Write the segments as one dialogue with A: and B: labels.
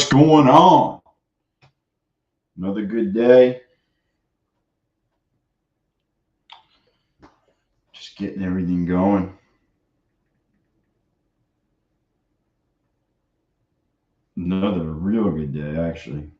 A: What's going on? Another good day. Just getting everything going. Another real good day, actually.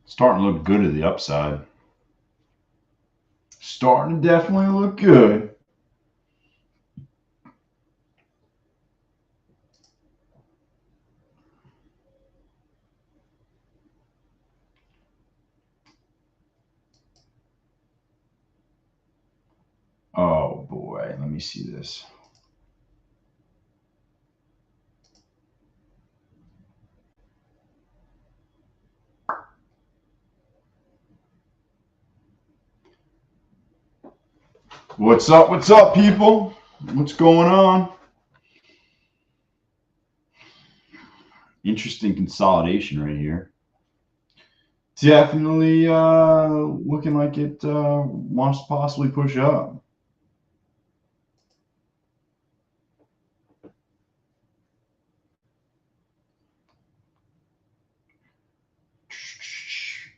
A: Starting to look good at the upside. Starting to definitely look good. Oh boy, let me see this. What's up? What's up, people? What's going on? Interesting consolidation right here. Definitely looking like it wants to possibly push up.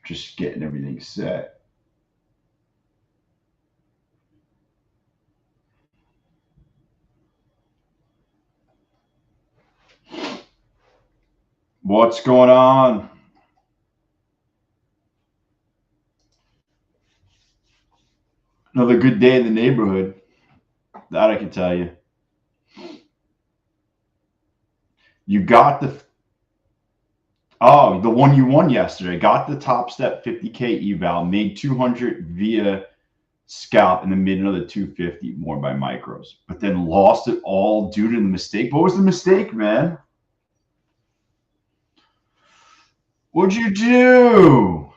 A: Just getting everything set. What's going on? Another good day in the neighborhood. That I can tell you. You got the one you won yesterday. Got the top step 50K eval, made 200 via scalp, and then made another 250 more by micros. But then lost it all due to the mistake. What was the mistake, man? What'd you do?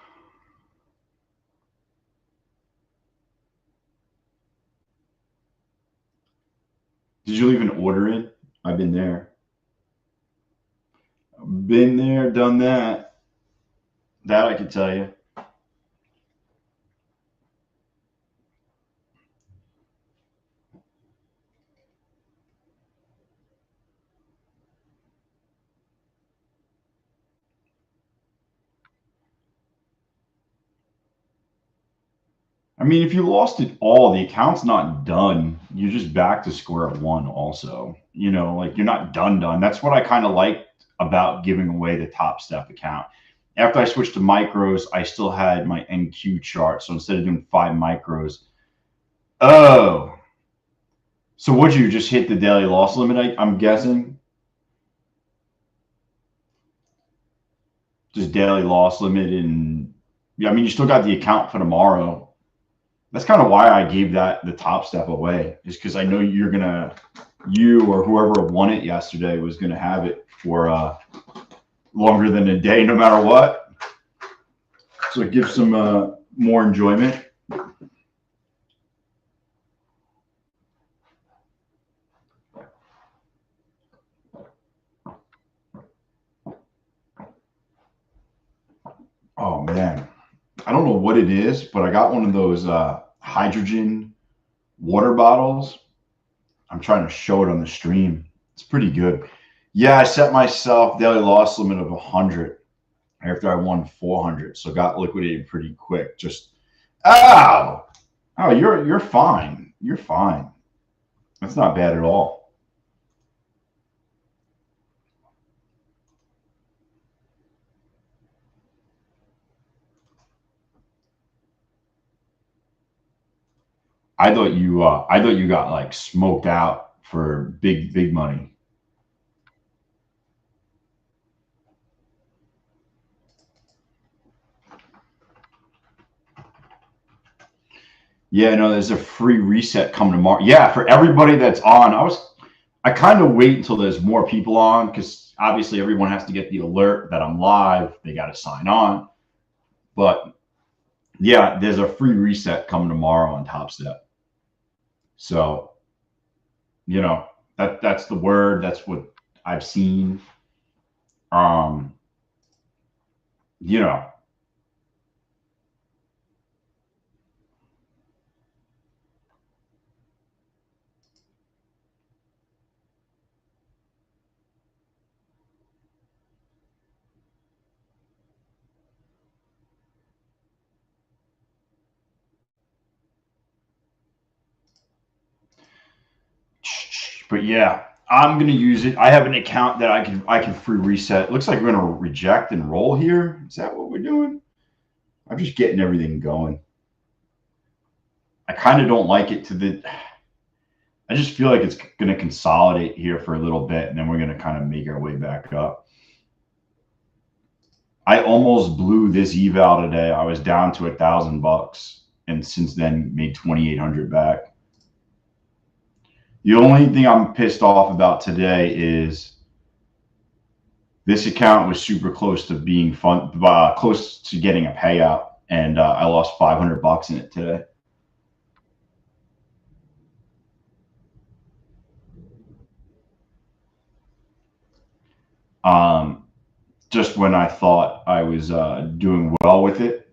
A: Did you leave an order in? I've been there. Been there, done that. That I can tell you. I mean, if you lost it all, the account's not done. You're just back to square one also. Like you're not done. That's what I kind of liked about giving away the Top Step account. After I switched to micros, I still had my NQ chart. So instead of doing 5 micros, oh, so would you just hit the daily loss limit? I'm guessing. Just daily loss limit. And yeah, I mean, you still got the account for tomorrow. That's kind of why I gave the Top Step away, is because I know you or whoever won it yesterday was gonna have it for longer than a day, no matter what. So it gives some more enjoyment. Oh man, I don't know what it is, but I got one of those hydrogen water bottles. I'm trying to show it on the stream. It's pretty good. Yeah, I set myself daily loss limit of 100 after I won 400, so got liquidated pretty quick. Just ow, oh, you're fine. You're fine. That's not bad at all. I thought you got like smoked out for big money. Yeah, no, there's a free reset coming tomorrow. Yeah, for everybody that's on. I kind of wait until there's more people on because obviously everyone has to get the alert that I'm live. They got to sign on. But yeah, there's a free reset coming tomorrow on Top Step. So, you know, that's the word. That's what I've seen. Um, you know, but yeah, I'm gonna use it. I have an account that I can free reset. It looks like we're gonna reject and roll here. Is that what we're doing? I'm just getting everything going. I kind of don't like it to the. I just feel like it's gonna consolidate here for a little bit, and then we're gonna kind of make our way back up. I almost blew this eval today. I was down to $1,000, and since then made 2,800 back. The only thing I'm pissed off about today is this account was super close to being fun, close to getting a payout, and I lost $500 in it today. Um, just when I thought I was doing well with it.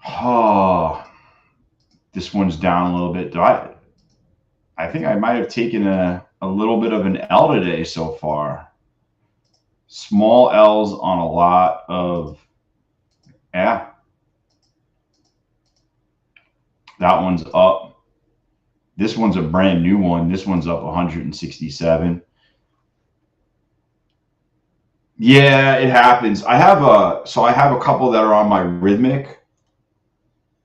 A: Oh, this one's down a little bit. I think I might have taken a little bit of an L today so far. Small L's on a lot of, yeah, that one's up. This one's a brand new one. This one's up 167. Yeah, it happens. I have a couple that are on my rhythmic.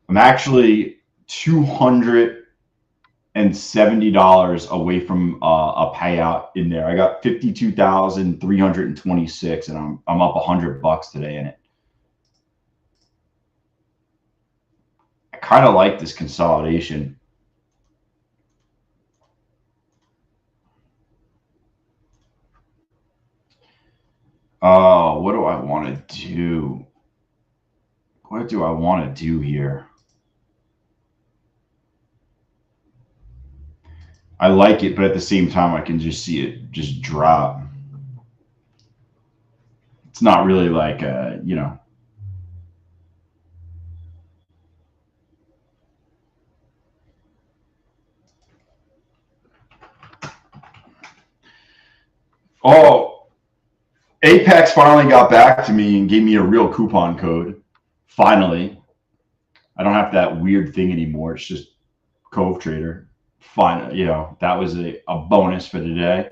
A: I'm actually 270 dollars away from a payout in there. I got 52,326, and I'm up $100 today in it. I kind of like this consolidation. Oh, what do I want to do? What do I want to do here? I like it, but at the same time, I can just see it just drop. It's not really like you know. Oh, Apex finally got back to me and gave me a real coupon code. Finally, I don't have that weird thing anymore. It's just Cove Trader. Fine, you know, that was a bonus for today.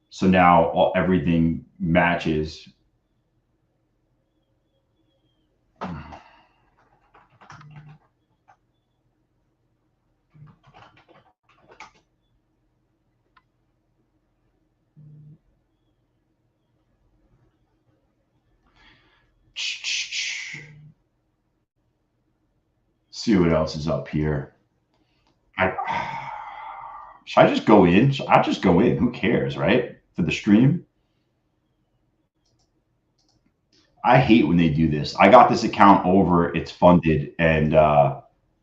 A: So now everything matches. See what else is up here. I, should I just go in? I'll just go in. Who cares, right? For the stream. I hate when they do this. I got this account over. It's funded, and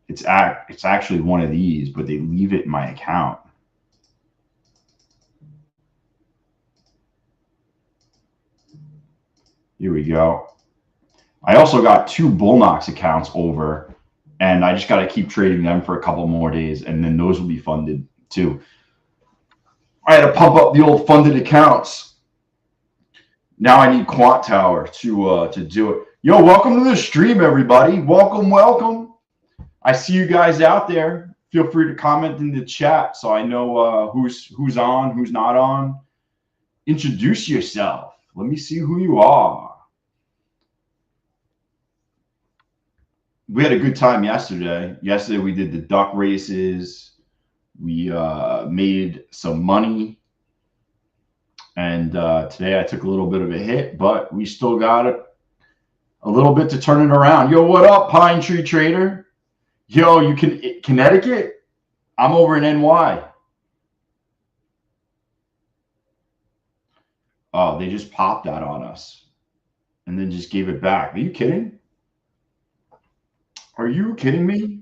A: it's actually one of these, but they leave it in my account. Here we go. I also got 2 Bullnox accounts over, and I just got to keep trading them for a couple more days, and then those will be funded too. I had to pump up the old funded accounts. Now I need Quant Tower to do it. Yo, welcome to the stream, everybody. Welcome, welcome. I see you guys out there. Feel free to comment in the chat so I know who's on, who's not on. Introduce yourself. Let me see who you are. We had a good time yesterday. Yesterday we did the duck races. We made some money. And today I took a little bit of a hit, but we still got a little bit to turn it around. Yo, what up, Pine Tree Trader? Yo, you can Connecticut? I'm over in NY. Oh, they just popped that on us and then just gave it back. Are you kidding? Are you kidding me?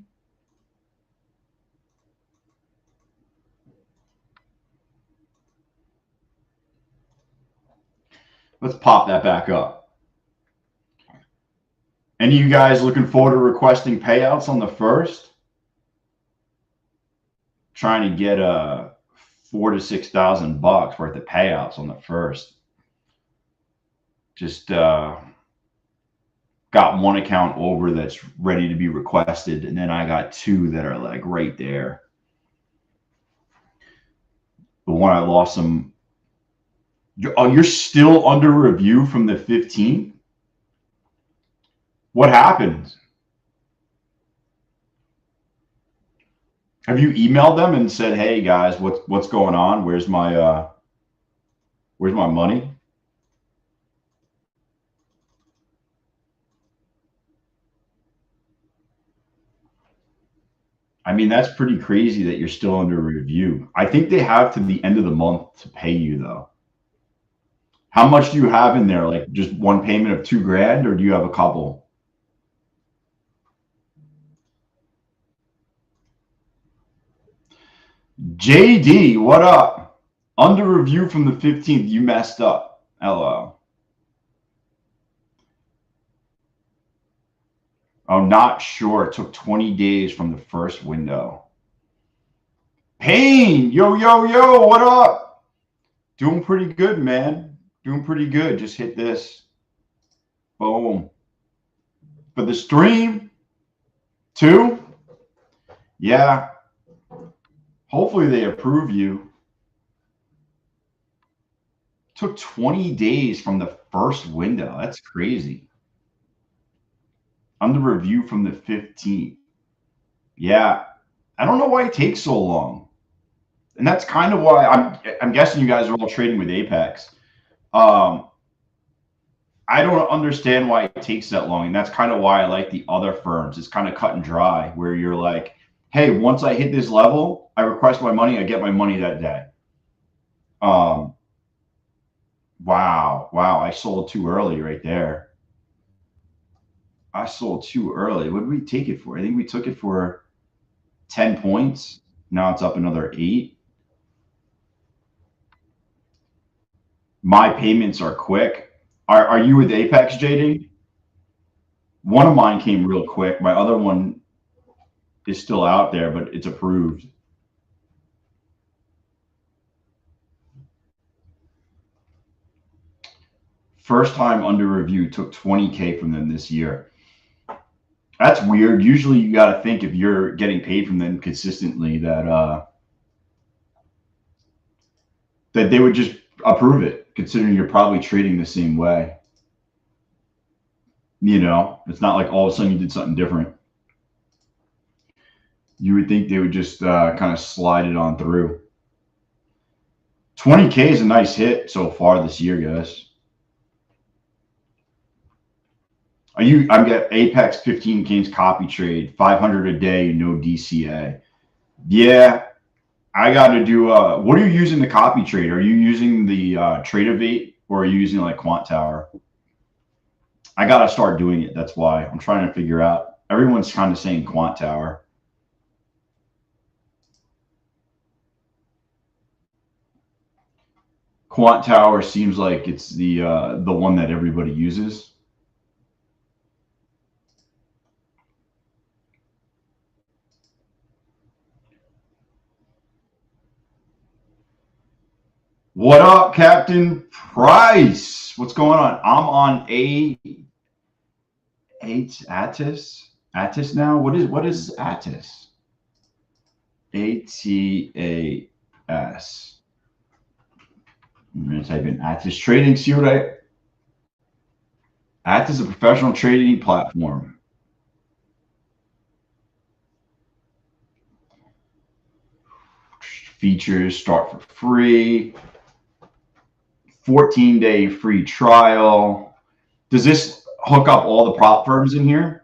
A: Let's pop that back up. Any of you guys looking forward to requesting payouts on the first? Trying to get $4,000 to $6,000 worth of payouts on the first. Just got one account over that's ready to be requested, and then I got 2 that are like right there. The one I lost some. Oh, you're still under review from the 15th? What happened? Have you emailed them and said, "Hey guys, what's going on? Where's my money?" I mean, that's pretty crazy that you're still under review. I think they have to the end of the month to pay you, though. How much do you have in there? Like just one payment of $2,000, or do you have a couple? JD, what up? Under review from the 15th, you messed up. LO. Oh, not sure. It took 20 days from the first window. Pain, yo, yo, yo, what up? Doing pretty good, man. Doing pretty good. Just hit this. Boom. For the stream, 2. Yeah. Hopefully they approve you. Took 20 days from the first window. That's crazy. Under review from the 15th. Yeah. I don't know why it takes so long. And that's kind of why I'm guessing you guys are all trading with Apex. I don't understand why it takes that long. And that's kind of why I like the other firms. It's kind of cut and dry where you're like, hey, once I hit this level, I request my money, I get my money that day. Wow. I sold too early right there. I sold too early. What did we take it for? I think we took it for 10 points. Now it's up another 8. My payments are quick. Are you with Apex, JD? One of mine came real quick. My other one is still out there, but it's approved. First time under review, took 20K from them this year. That's weird. Usually you got to think if you're getting paid from them consistently that that they would just approve it, considering you're probably trading the same way. You know, it's not like all of a sudden you did something different. You would think they would just kind of slide it on through. 20K is a nice hit so far this year, guys. I'm getting Apex 15 games copy trade, 500 a day, no DCA. Yeah, I got to do. What are you using the copy trade? Are you using the Tradeovate or are you using like Quant Tower? I got to start doing it. That's why I'm trying to figure out. Everyone's kind of saying Quant Tower. Quant Tower seems like it's the one that everybody uses. What up, Captain Price? What's going on? I'm on Atis now. What is Atis? ATAS. I'm gonna type in Atis Trading. See what I. Atis is a professional trading platform. Features start for free. 14-day free trial. Does this hook up all the prop firms in here?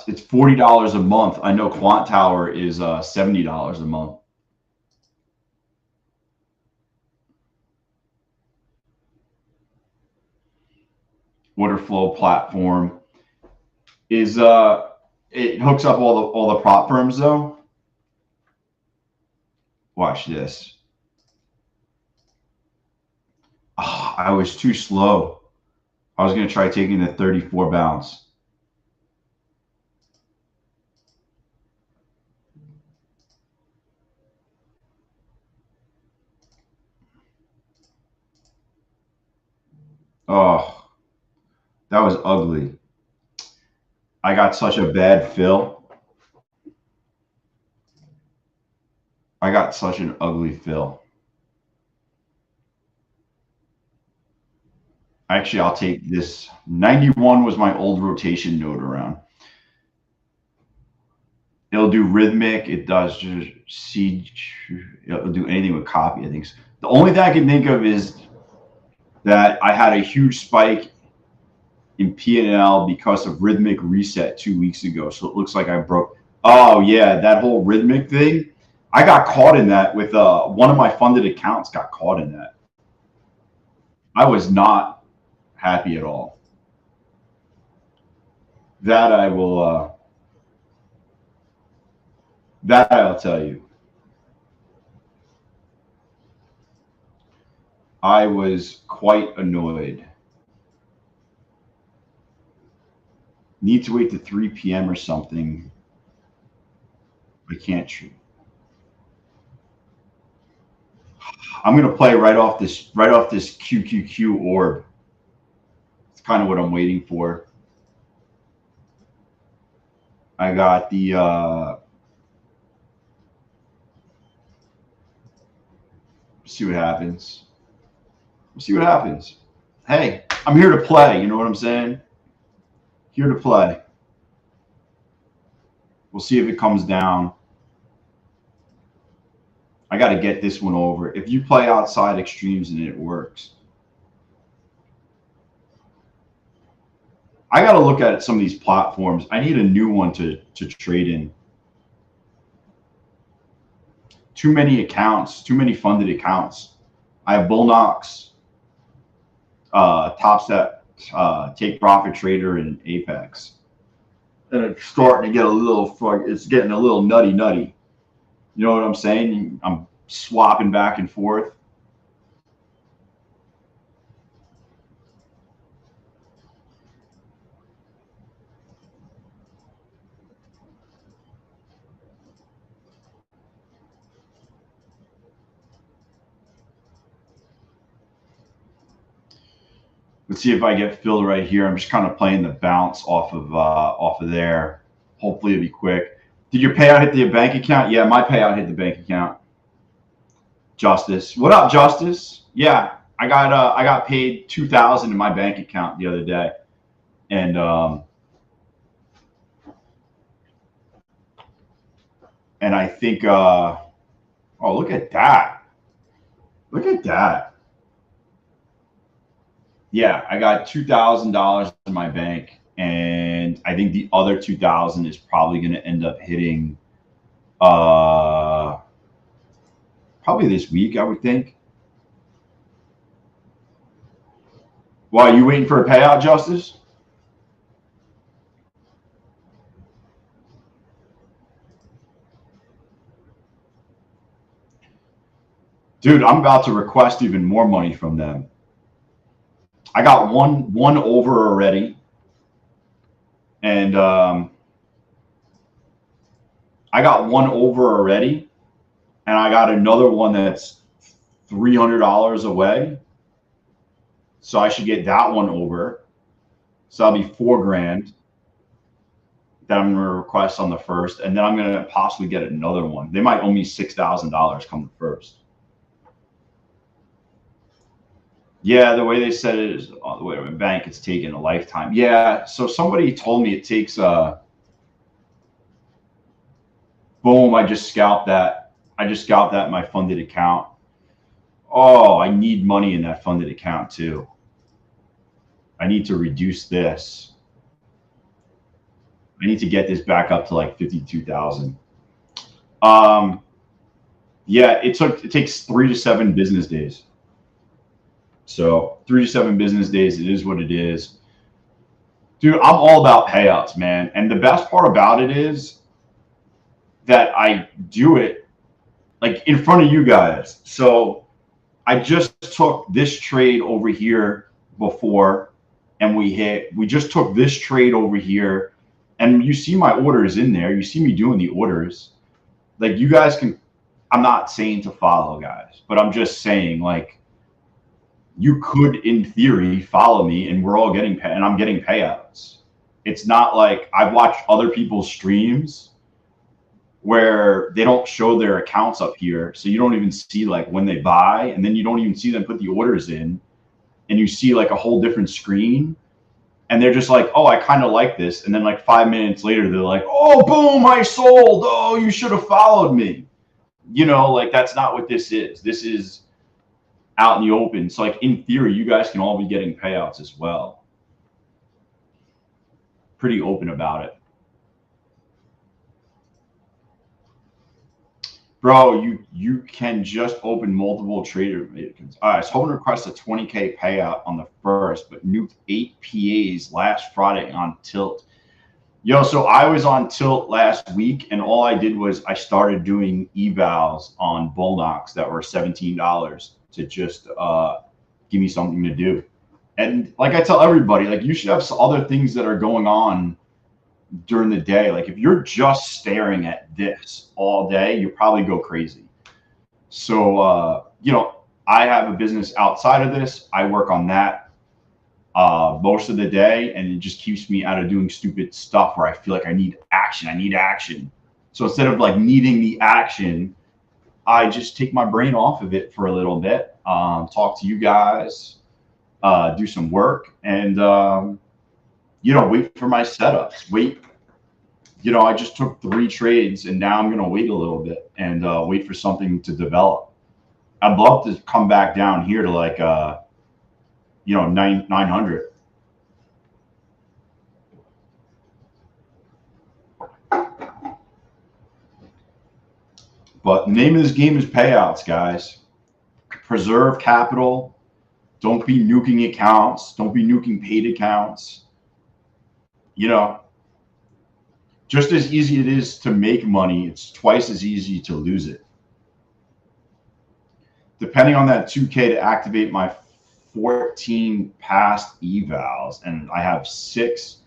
A: It's $40 a month. I know Quant Tower is $70 a month. Order flow platform is it hooks up all the prop firms though. Watch this. Oh, I was too slow. I was gonna try taking the 34 bounce. Oh, that was ugly. I got such a bad fill. I got such an ugly fill. Actually, I'll take this. 91 was my old rotation node around. It'll do rhythmic. It does just siege. It'll do anything with copy, I think. The only thing I can think of is that I had a huge spike in P&L because of rhythmic reset 2 weeks ago. So it looks like I broke. Oh, yeah, that whole rhythmic thing. I got caught in that with one of my funded accounts got caught in that. I was not happy at all. That I will. That I'll tell you. I was quite annoyed. Need to wait to 3 p.m. or something. I can't. I'm gonna play right off this QQQ orb. It's kind of what I'm waiting for. I got the see what happens. We'll see what happens. Hey, I'm here to play. You know what I'm saying? Here to play. We'll see if it comes down. I got to get this one over. If you play outside extremes and it works, I got to look at some of these platforms. I need a new one to trade in. Too many accounts, too many funded accounts. I have Bullnox, Top Step, Take Profit Trader, and Apex. And it's starting to get it's getting a little nutty. You know what I'm saying? I'm swapping back and forth. Let's see if I get filled right here. I'm just kind of playing the bounce off of there. Hopefully it'll be quick. Did your payout hit the bank account? Yeah, my payout hit the bank account. Justice, what up, Justice? Yeah, I got paid 2,000 in my bank account the other day, and I think oh, look at that, look at that. Yeah, I got $2,000 in my bank, and I think the other 2,000 is probably going to end up hitting probably this week, I would think. Why are you waiting for a payout, Justice? Dude, I'm about to request even more money from them. I got one over already, and I got one over already, and I got another one that's $300 away. So I should get that one over. So that'll be $4,000 that I'm going to request on the first, and then I'm going to possibly get another one. They might owe me $6,000 come the first. Yeah, the way they said it is the way my bank, it's taking a lifetime. Yeah, so somebody told me it takes boom, I just scalped that. I just scalped that in my funded account. Oh, I need money in that funded account too. I need to reduce this. I need to get this back up to like 52,000. Yeah, it takes 3 to 7 business days. So 3 to 7 business days, it is what it is. Dude, I'm all about payouts, man. And the best part about it is that I do it like in front of you guys. So I just took this trade over here before, and we just took this trade over here, and you see my orders in there. You see me doing the orders. Like, you guys can, I'm not saying to follow, guys, but I'm just saying, like, you could, in theory, follow me, and we're all getting and I'm getting payouts. It's not like I've watched other people's streams where they don't show their accounts up here, so you don't even see like when they buy, and then you don't even see them put the orders in, and you see like a whole different screen, and they're just like, oh, I kind of like this, and then like 5 minutes later they're like, oh, boom, I sold. Oh, you should have followed me. You know, like, that's not what this is. This is out in the open. So like, in theory, you guys can all be getting payouts as well. Pretty open about it. Bro, you can just open multiple trader accounts. All right, so hoping to request a 20K payout on the first, but nuked 8 PAs last Friday on Tilt. Yo, so I was on Tilt last week, and all I did was I started doing evals on Bullnocks that were $17 to just give me something to do. And like I tell everybody, like, you should have some other things that are going on during the day. Like, if you're just staring at this all day, you probably go crazy. So you know, I have a business outside of this. I work on that most of the day, and it just keeps me out of doing stupid stuff where I feel like I need action. So instead of like needing the action, I just take my brain off of it for a little bit, talk to you guys, do some work, and you know, wait for my setups. You know, I just took 3 trades, and now I'm going to wait a little bit and wait for something to develop. I'd love to come back down here to like, you know, 900. But the name of this game is payouts, guys. Preserve capital. Don't be nuking accounts. Don't be nuking paid accounts. You know, just as easy it is to make money, it's twice as easy to lose it. Depending on that 2K to activate my 14 past evals, and I have 6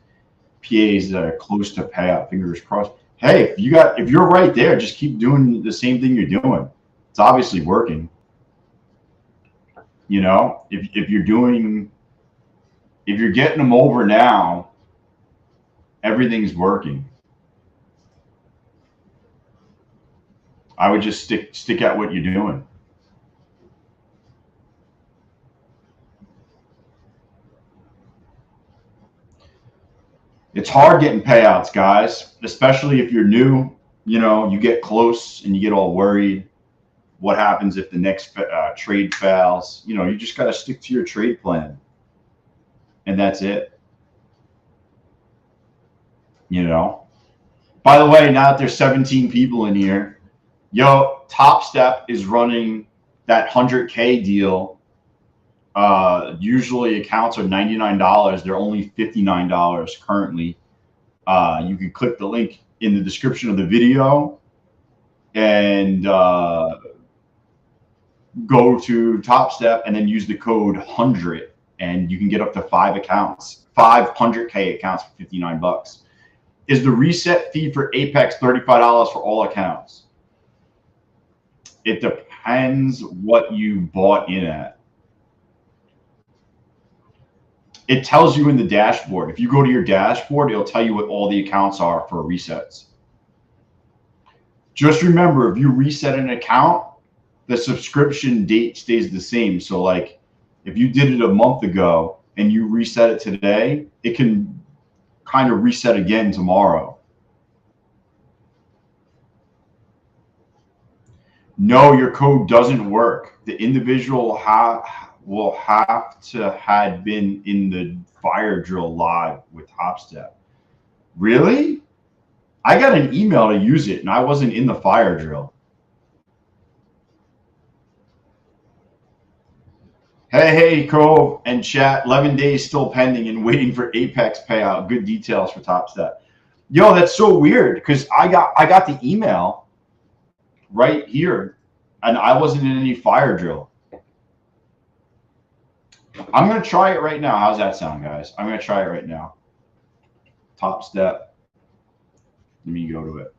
A: PAs that are close to payout. Fingers crossed. Hey, if you're right there, just keep doing the same thing you're doing. It's obviously working. You know, if you're getting them over now, everything's working. I would just stick at what you're doing. It's hard getting payouts, guys, especially if you're new. You know, you get close and you get all worried. What happens if the next trade fails? You know, you just got to stick to your trade plan, and that's it. You know. By the way, now that there's 17 people in here, yo, Top Step is running that 100K deal. Usually accounts are $99. They're only $59 currently. You can click the link in the description of the video, and go to Top Step and then use the code 100, and you can get up to 500K accounts for 59 bucks. Is the reset fee for Apex $35 for all accounts? It depends what you bought in at. It tells you in the dashboard. If you go to your dashboard, it'll tell you what all the accounts are for resets. Just remember, if you reset an account, the subscription date stays the same. So like if you did it a month ago and you reset it today, it can kind of reset again tomorrow. No, your code doesn't work. The individual will have to had been in the fire drill live with Top Step. Really? I got an email to use it and I wasn't in the fire drill. Hey, Cove and chat, 11 days still pending and waiting for Apex payout. Good details for Top Step. Yo, that's so weird because I got the email right here and I wasn't in any fire drill. I'm going to try it right now. How's that sound, guys? I'm going to try it right now. Top Step. Let me go to it.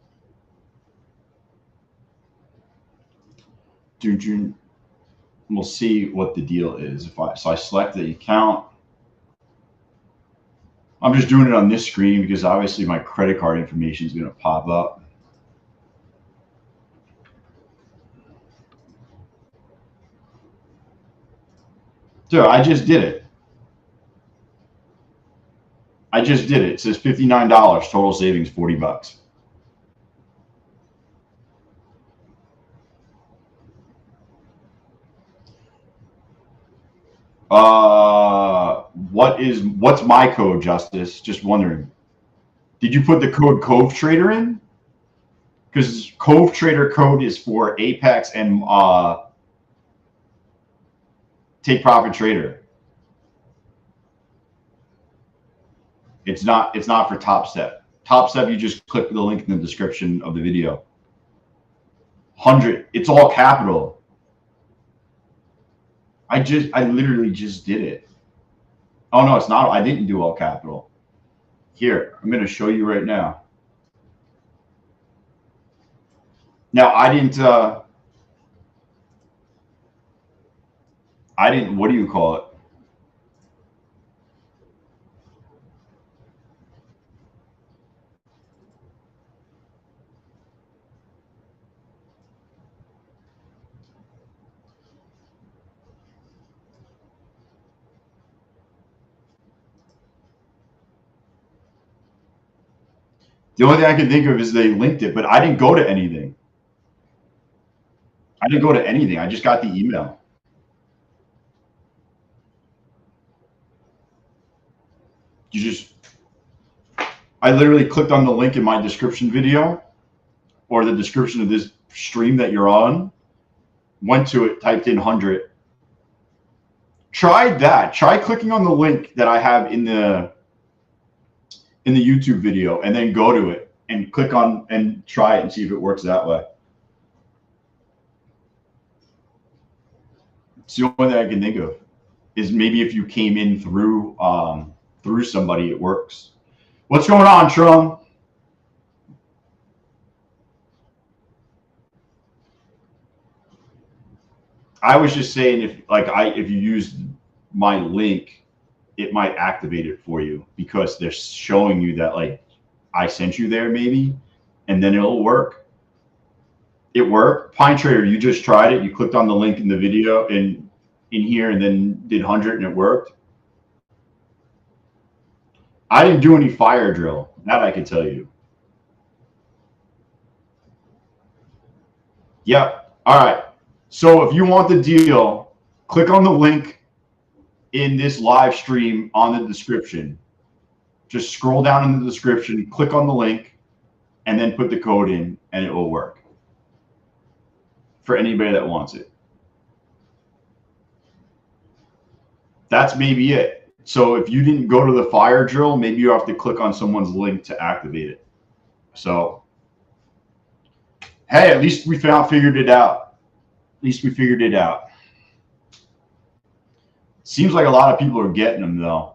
A: We'll see what the deal is. So I select the account. I'm just doing it on this screen because obviously my credit card information is going to pop up. Dude, I just did it. It says $59, total savings 40 bucks. What's my code, Justice? Just wondering. Did you put the code Cove Trader in? Because Cove Trader code is for Apex and Take Profit Trader. It's not for Top Step. Top Step, you just click the link in the description of the video. 100. It's all capital. I literally just did it. Oh no, it's not. I didn't do all capital. Here, I'm going to show you right now. Now I didn't. What do you call it? The only thing I can think of is they linked it, but I didn't go to anything. I didn't go to anything. I just got the email. I literally clicked on the link in my description video or the description of this stream that you're on, went to it, typed in 100. Try that. Try clicking on the link that I have in the YouTube video and then go to it and click on and try it and see if it works that way. It's the only thing I can think of is maybe if you came in through somebody, it works. What's going on, Trum? I was just saying if you used my link, it might activate it for you because they're showing you that like I sent you there maybe, and then it'll work. It worked. Pine Trader, you just tried it. You clicked on the link in the video in here and then did 100 and it worked. I didn't do any fire drill. That I can tell you. Yep. All right. So if you want the deal, click on the link in this live stream on the description. Just scroll down in the description, click on the link, and then put the code in, and it will work for anybody that wants it. That's maybe it. So if you didn't go to the fire drill, maybe you have to click on someone's link to activate it. So, hey, at least we figured it out. least we figured it out. Seems like a lot of people are getting them though.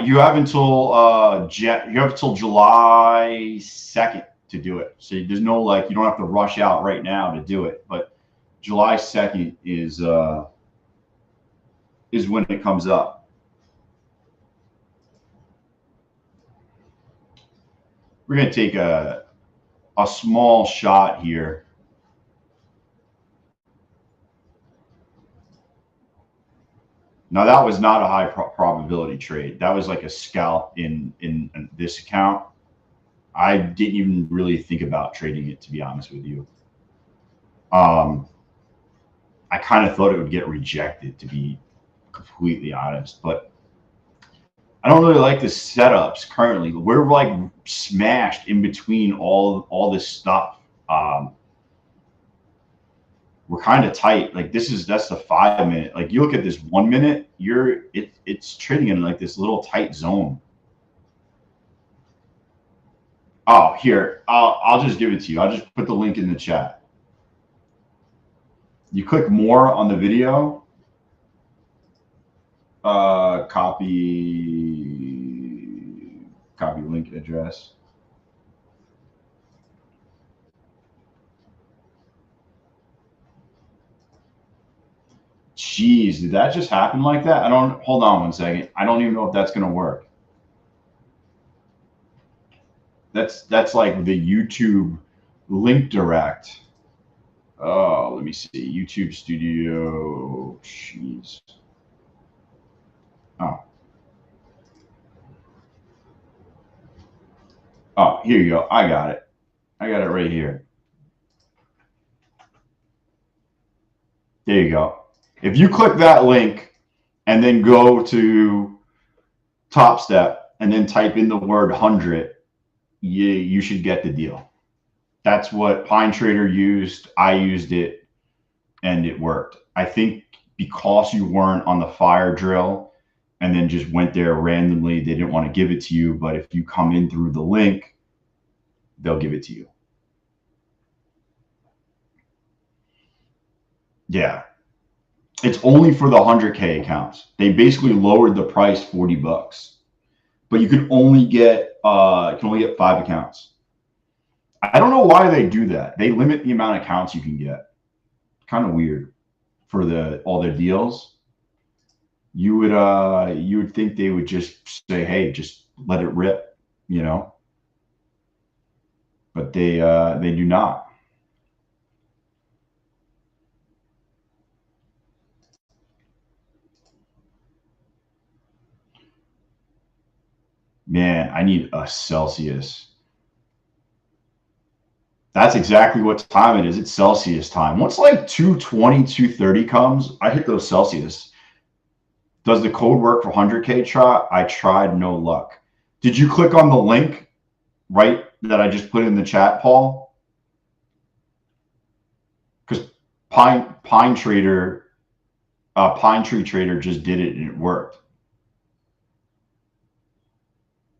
A: You have until you have until July 2nd to do it. So there's no like you don't have to rush out right now to do it. But July 2nd is when it comes up. We're gonna take a small shot here. Now that was not a high probability trade. That was like a scalp in this account. I didn't even really think about trading it, to be honest with you. I kind of thought it would get rejected, to be completely honest. But I don't really like the setups currently. We're like smashed in between all this stuff. We're kind of tight. Like that's the 5 minute. Like you look at this 1 minute, it's trading in like this little tight zone. Oh, here, I'll just give it to you. I'll just put the link in the chat. You click more on the video, copy link address. Jeez, did that just happen like that? Hold on 1 second. I don't even know if that's going to work. That's like the YouTube link direct. Oh, let me see. YouTube Studio. Jeez. Oh, here you go. I got it. I got it right here. There you go. If you click that link and then go to Top Step and then type in the word 100, you should get the deal. That's what Pine Trader used. I used it and it worked. I think because you weren't on the fire drill and then just went there randomly, they didn't want to give it to you. But if you come in through the link, they'll give it to you. Yeah. It's only for the 100K accounts. They basically lowered the price $40, but you can only get 5 accounts. I don't know why they do that. They limit the amount of accounts you can get. Kind of weird for all their deals. You would think they would just say, hey, just let it rip, you know. But they do not. Man, I need a Celsius. That's exactly what time it is. It's Celsius time. Once like 2:20, 2:30 comes, I hit those Celsius. Does the code work for 100K try? I tried, no luck. Did you click on the link, right, that I just put in the chat, Paul? Because Pine Tree Trader just did it and it worked.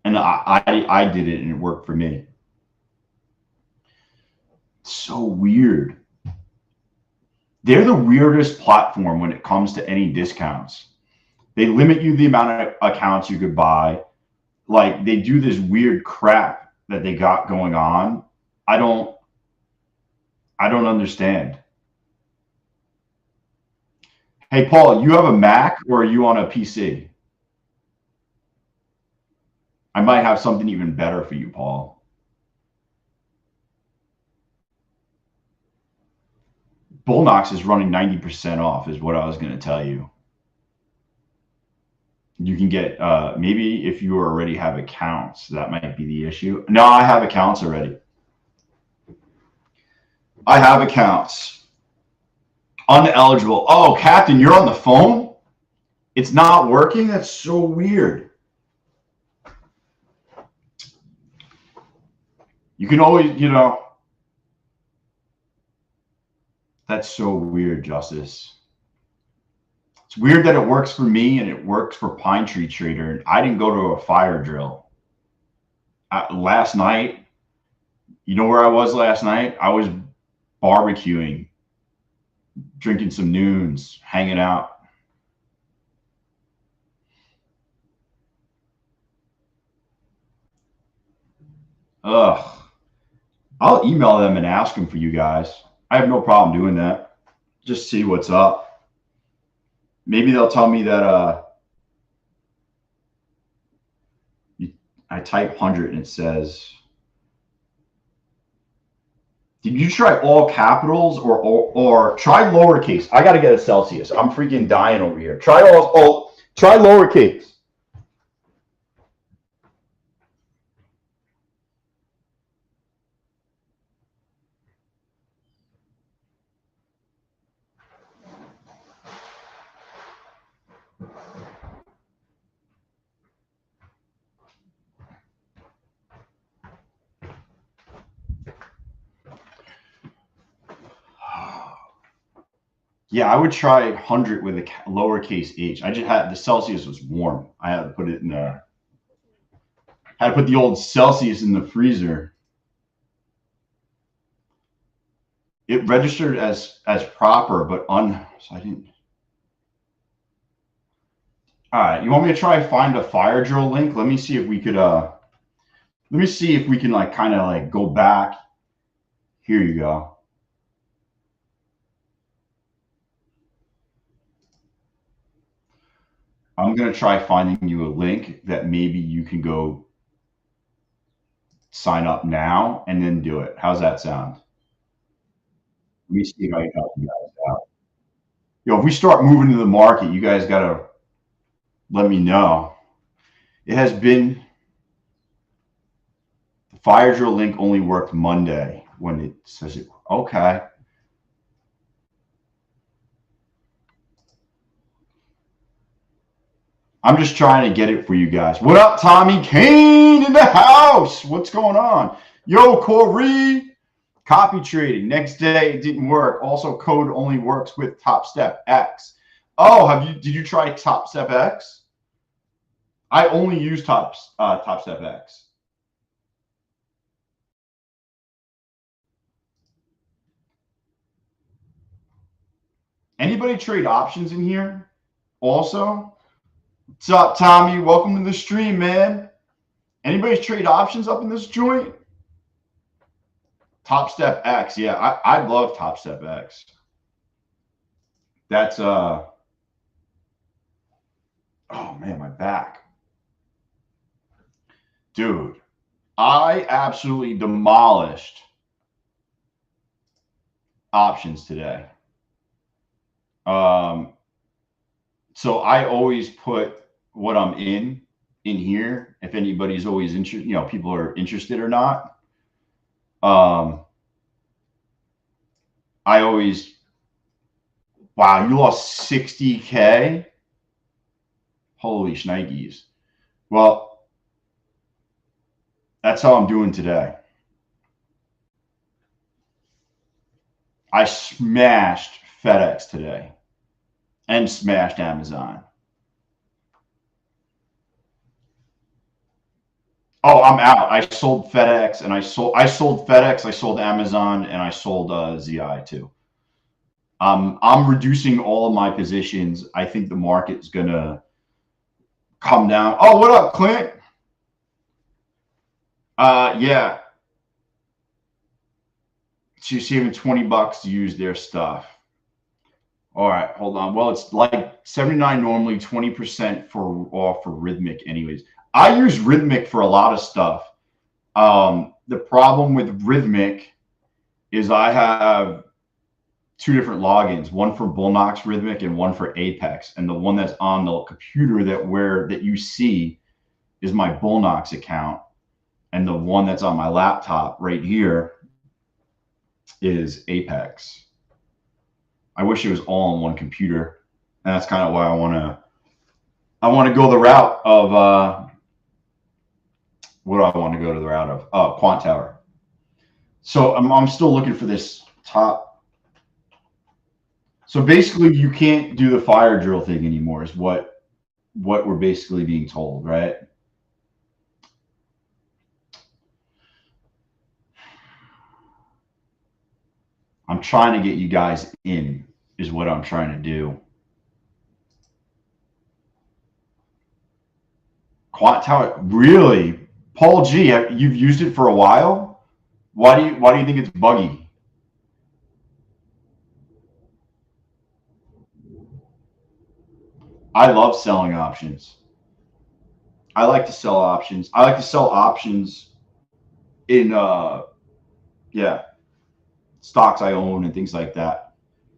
A: And I did it and it worked for me. So weird. They're the weirdest platform when it comes to any discounts. They limit you the amount of accounts you could buy. Like they do this weird crap that they got going on. I don't understand. Hey, Paul, you have a Mac or are you on a PC? I might have something even better for you, Paul. Bullnox is running 90% off is what I was going to tell you. You can get, maybe if you already have accounts, that might be the issue. No, I have accounts already. I have accounts. Uneligible. Oh, Captain, you're on the phone? It's not working? That's so weird. You can always, that's so weird, Justice. It's weird that it works for me and it works for Pine Tree Trader. And I didn't go to a fire drill. Last night, You know where I was last night? I was barbecuing, drinking some noons, hanging out. Ugh. I'll email them and ask them for you guys. I have no problem doing that. Just see what's up. Maybe they'll tell me that I type 100 and it says, did you try all capitals or try lowercase? I got to get a Celsius. I'm freaking dying over here. Try try lowercase. Yeah, I would try 100 with a lowercase h. I just had the Celsius was warm. I had to put it in had to put the old Celsius in the freezer. It registered as proper, but so I didn't. All right, you want me to try find a fire drill link? Let me see if we could let me see if we can like kind of like go back. Here you go. I'm going to try finding you a link that maybe you can go sign up now and then do it. How's that sound? Let me see if I can help you guys out. Yo, if we start moving to the market, you guys got to let me know. It has been the fire drill link only worked Monday when it says it. Okay. I'm just trying to get it for you guys. What up, Tommy Kane in the house? What's going on? Yo, Corey. Copy trading. Next day it didn't work. Also, code only works with Top Step X. Oh, did you try Top Step X? I only use Top Step X. Anybody trade options in here? Also, what's up, Tommy? Welcome to the stream, man. Anybody trade options up in this joint? Top Step X, yeah, I love Top Step X. That's oh man, my back, dude. I absolutely demolished options today. So I always put what I'm in here. If anybody's always interested, you know, people are interested or not. I always, wow, you lost 60K. Holy shnikes. Well, that's how I'm doing today. I smashed FedEx today and smashed Amazon. Oh, I'm out. I sold FedEx and I sold FedEx, I sold Amazon, and I sold ZI too. I'm reducing all of my positions. I think the market's gonna come down. Oh, what up, Clint? Yeah. She's saving $20 to use their stuff. All right, hold on. Well, it's like 79 normally, 20% off for Rhythmic anyways. I use Rhythmic for a lot of stuff. The problem with Rhythmic is I have two different logins, one for Bullnox Rhythmic and one for Apex. And the one that's on the computer that you see is my Bullnox account. And the one that's on my laptop right here is Apex. I wish it was all on one computer. And that's kind of why I want to go the route of what do I want to go to the route of? Quant Tower. So I'm still looking for this top. So basically, you can't do the fire drill thing anymore. Is what we're basically being told, right? I'm trying to get you guys in, is what I'm trying to do. Quant Tower, really? Paul G, you've used it for a while? Why do you think it's buggy? I love selling options. I like to sell options. I like to sell options in yeah, stocks I own and things like that.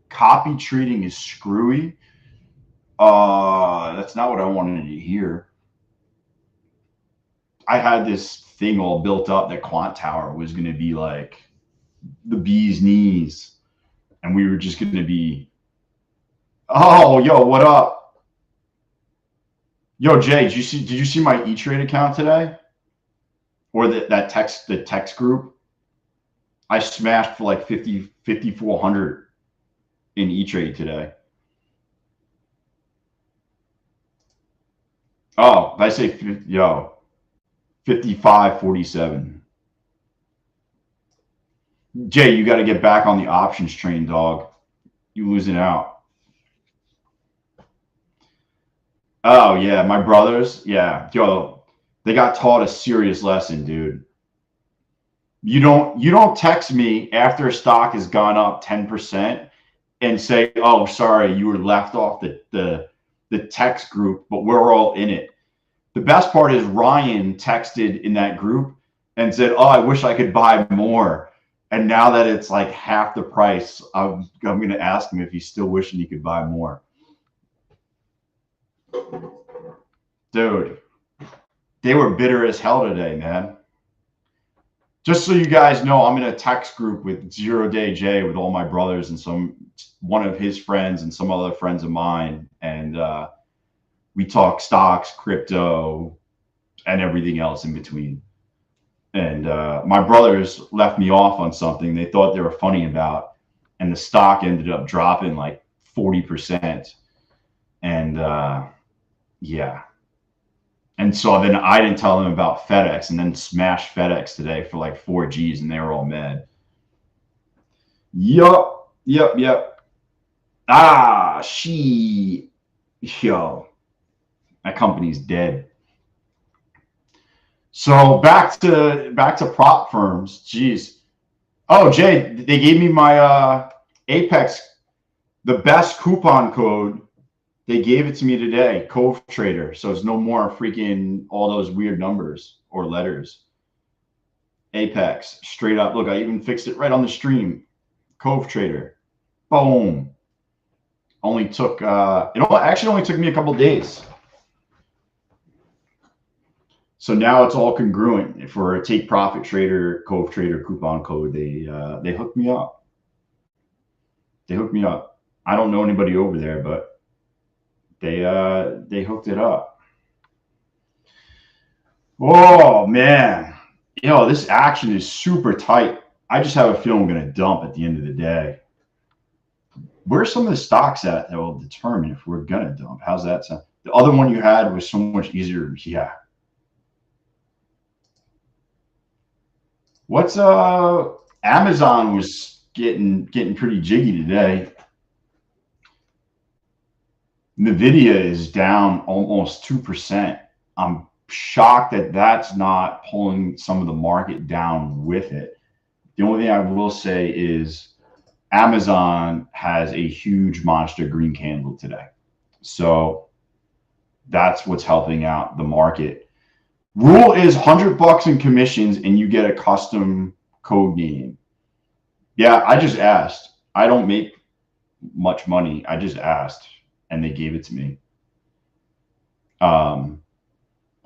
A: Copy trading is screwy. That's not what I wanted to hear. I had this thing all built up that Quant Tower was going to be like the bee's knees, and we were just going to be, oh, yo, what up? Yo, Jay, did you see my E Trade account today, or the text group? I smashed for like 5,400 in E Trade today. Oh, I say, yo, 55.47. Jay, you got to get back on the options train, dog. You losing out. Oh yeah, my brothers. Yeah, yo, they got taught a serious lesson, dude. You don't text me after a stock has gone up 10% and say, "Oh, sorry, you were left off the text group, but we're all in it." The best part is Ryan texted in that group and said, "Oh, I wish I could buy more." And now that it's like half the price, I'm going to ask him if he's still wishing he could buy more. Dude, they were bitter as hell today, man. Just so you guys know, I'm in a text group with 0 Day J with all my brothers and one of his friends and some other friends of mine, and we talk stocks, crypto, and everything else in between. And my brothers left me off on something they thought they were funny about, and the stock ended up dropping like 40%. And yeah. And so then I didn't tell them about FedEx, and then smashed FedEx today for like 4 Gs, and they were all mad. Yep. Yo, that company's dead. So back to prop firms. Jeez. Oh, Jay, they gave me my Apex, the best coupon code. They gave it to me today, Cove Trader. So it's no more freaking all those weird numbers or letters. Apex, straight up. Look, I even fixed it right on the stream. Cove Trader. Boom. Only took it actually only took me a couple days. So now it's all congruent. For a Take Profit Trader, Cove Trader coupon code, they hooked me up. They hooked me up. I don't know anybody over there, but they hooked it up. Oh man, this action is super tight. I just have a feeling I'm going to dump at the end of the day. Where's some of the stocks at that will determine if we're going to dump? How's that sound? The other one you had was so much easier. Yeah. What's Amazon was getting pretty jiggy today. Nvidia is down almost 2%. I'm shocked that that's not pulling some of the market down with it. The only thing I will say is Amazon has a huge monster green candle today. So that's what's helping out the market. Rule is $100 in commissions and you get a custom code name. Yeah, I just asked. I don't make much money. I just asked and they gave it to me. I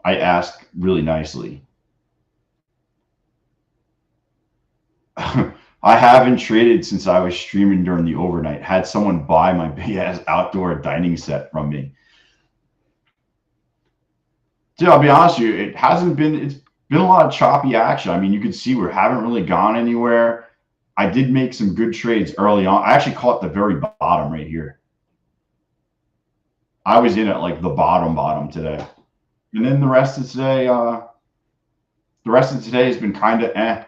A: asked really nicely. I haven't traded since I was streaming during the overnight. Had someone buy my big ass outdoor dining set from me. Dude, I'll be honest with you, it's been a lot of choppy action. I mean, you can see we haven't really gone anywhere. I did make some good trades early on. I actually caught the very bottom right here. I was in at like the bottom today. And then the rest of today has been kind of eh.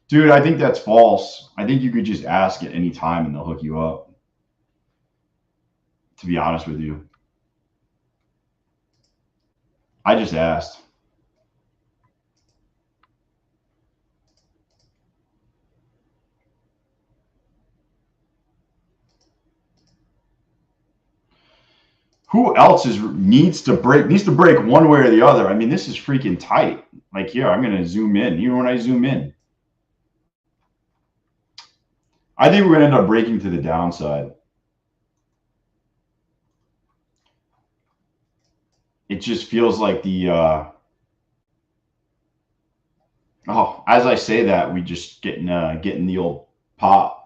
A: Dude, I think that's false. I think you could just ask at any time and they'll hook you up. To be honest with you, I just asked. Who else needs to break one way or the other? I mean, this is freaking tight. Like here, I'm gonna zoom in. Even when I zoom in, I think we're gonna end up breaking to the downside. It just feels like the oh, as I say that, we just getting the old pop.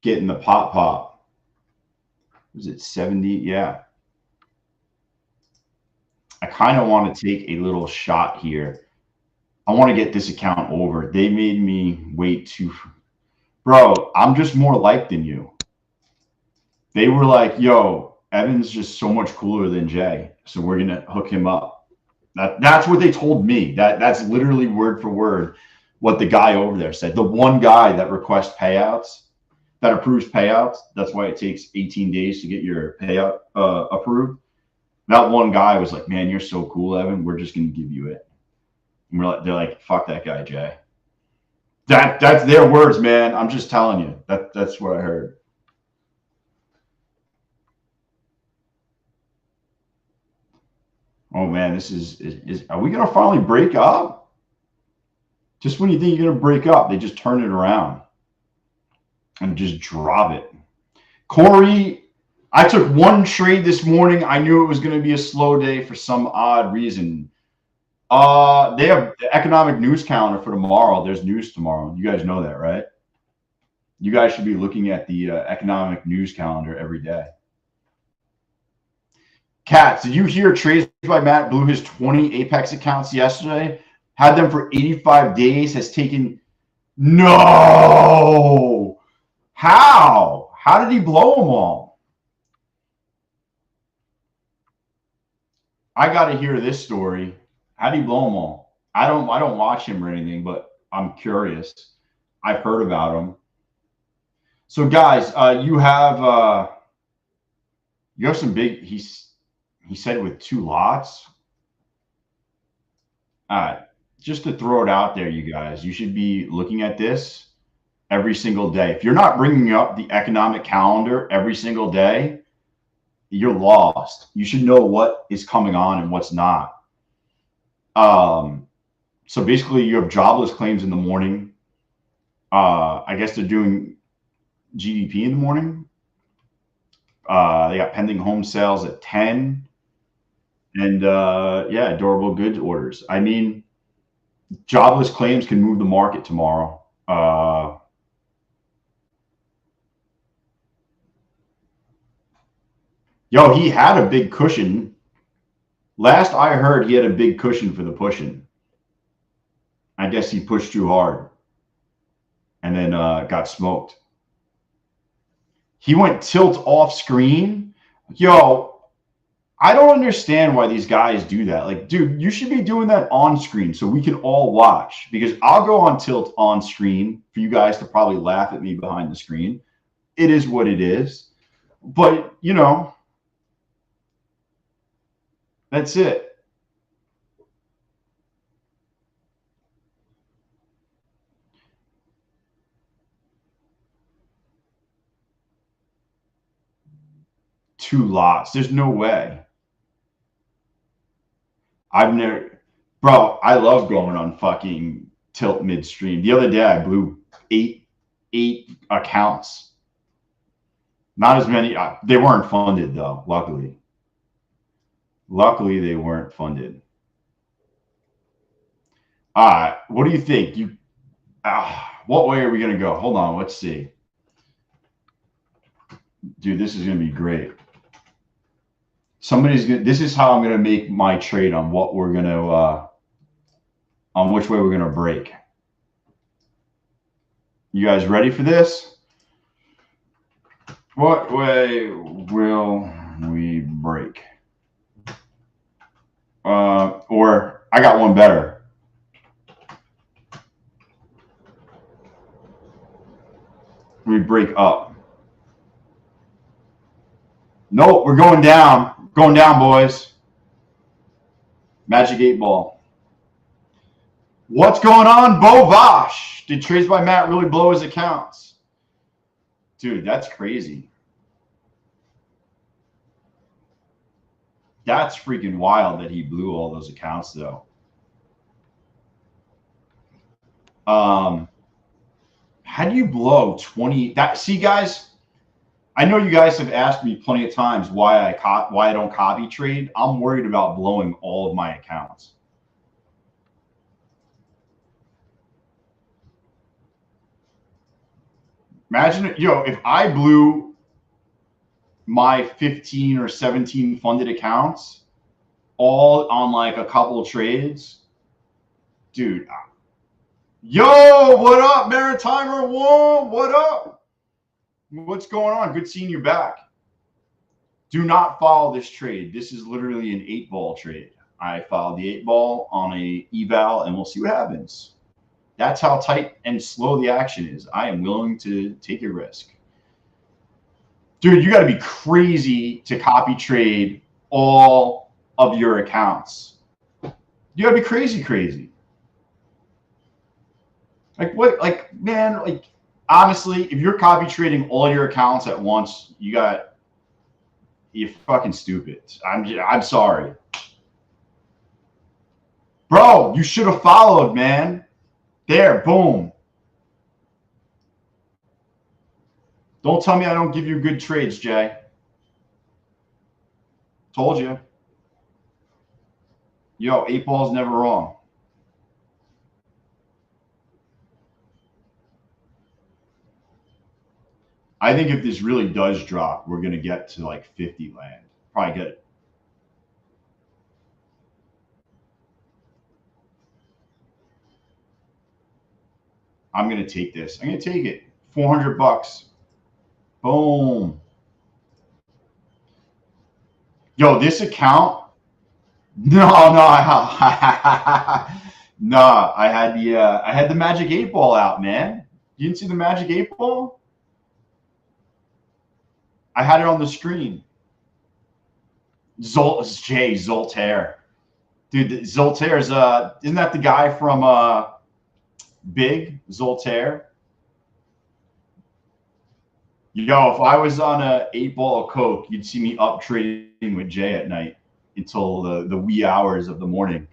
A: Getting the pop. Was it 70? Yeah. I kind of want to take a little shot here. I want to get this account over. They made me wait too. Bro, I'm just more liked than you. They were like, yo, Evan's just so much cooler than Jay. So we're going to hook him up. That's what they told me. That's literally word for word what the guy over there said. The one guy that requests payouts, that approves payouts. That's why it takes 18 days to get your payout approved. That one guy was like, man, you're so cool, Evan. We're just going to give you it. And they're like, fuck that guy, Jay. That's their words, man. I'm just telling you. That's what I heard. Oh man, this is are we gonna finally break up? Just when you think you're gonna break up, they just turn it around and just drop it. Corey, I took one trade this morning. I knew it was gonna be a slow day for some odd reason. They have the economic news calendar for tomorrow. There's news tomorrow. You guys know that, right? You guys should be looking at the economic news calendar every day. Kat, did you hear Trades by Matt blew his 20 Apex accounts yesterday? Had them for 85 days, has taken. No! How? How did he blow them all? I got to hear this story. How did he blow them all? I don't watch him or anything, but I'm curious. I've heard about him. So guys, you have some big. He said with 2 lots. All right, just to throw it out there, you guys, you should be looking at this every single day. If you're not bringing up the economic calendar every single day, you're lost. You should know what is coming on and what's not. So basically, you have jobless claims in the morning. I guess they're doing GDP in the morning. They got pending home sales at 10. And yeah, durable goods orders. I mean, jobless claims can move the market tomorrow. Yo, he had a big cushion. Last I heard, he had a big cushion for the pushing. I guess he pushed too hard and then got smoked. He went tilt off screen. Yo, I don't understand why these guys do that. Like, dude, you should be doing that on screen so we can all watch, because I'll go on tilt on screen for you guys to probably laugh at me behind the screen. It is what it is. But, that's it. Two lots. There's no way. I've never, bro. I love going on fucking tilt midstream. The other day, I blew eight accounts. Not as many. They weren't funded though. Luckily, they weren't funded. What do you think? What way are we gonna go? Hold on. Let's see. Dude, this is gonna be great. This is how I'm gonna make my trade on what we're gonna on which way we're gonna break. You guys ready for this? What way will we break? Or I got one better. We break up. Nope, we're going down. Going down, boys. Magic 8 ball. What's going on, Bo Vosh? Did trades by Matt really blow his accounts? Dude, that's crazy. That's freaking wild that he blew all those accounts, though. How do you blow 20? See, guys, I know you guys have asked me plenty of times why I don't copy trade. I'm worried about blowing all of my accounts. Imagine, if I blew my 15 or 17 funded accounts all on like a couple of trades, dude. Yo, what up, Maritimer One? What up? What's going on? Good seeing you back. Do not follow this trade. This is literally an 8-ball trade. I followed the 8-ball on a eval, and we'll see what happens. That's how tight and slow the action is. I am willing to take a risk. Dude, you got to be crazy to copy trade all of your accounts. You got to be crazy. Like what? Like, man, like honestly, if you're copy trading all your accounts at once, you're fucking stupid. I'm sorry. Bro, you should have followed, man. There, boom. Don't tell me I don't give you good trades, Jay. Told you. Yo, 8-ball's never wrong. I think if this really does drop, we're going to get to like 50 land. Probably get it. I'm going to take this. I'm going to take it. $400. Boom. Yo, this account. No, I had the Magic 8-ball out, man. You didn't see the Magic 8-ball? I had it on the screen. Zoltaire. Dude, Zoltaire's isn't that the guy from Big Zoltaire? Yo, if I was on a 8-ball of Coke, you'd see me up trading with Jay at night until the wee hours of the morning.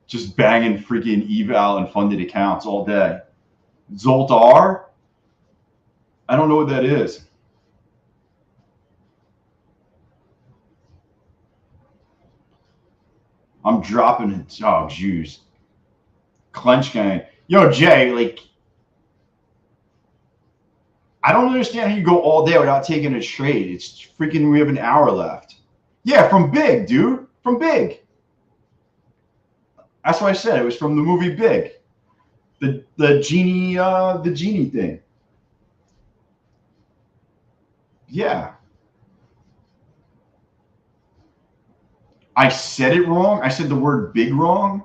A: Just banging freaking eval and funded accounts all day. Zoltar? I don't know what that is. I'm dropping it. Oh, juice. Clench gang. Yo, Jay, like, I don't understand how you go all day without taking a trade. It's freaking, we have an hour left. Yeah, from Big, dude. From Big. That's what I said. It was from the movie Big. The genie thing. Yeah. I said it wrong. I said the word big wrong.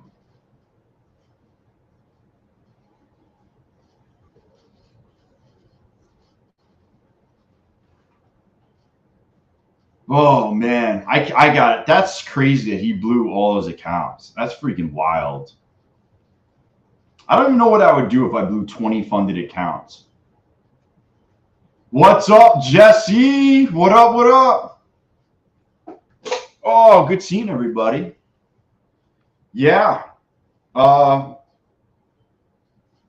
A: Oh man, I got it. That's crazy that he blew all those accounts. That's freaking wild. I don't even know what I would do if I blew 20 funded accounts. What's up, Jesse? What up? What up? Oh, good seeing everybody. Yeah. Man,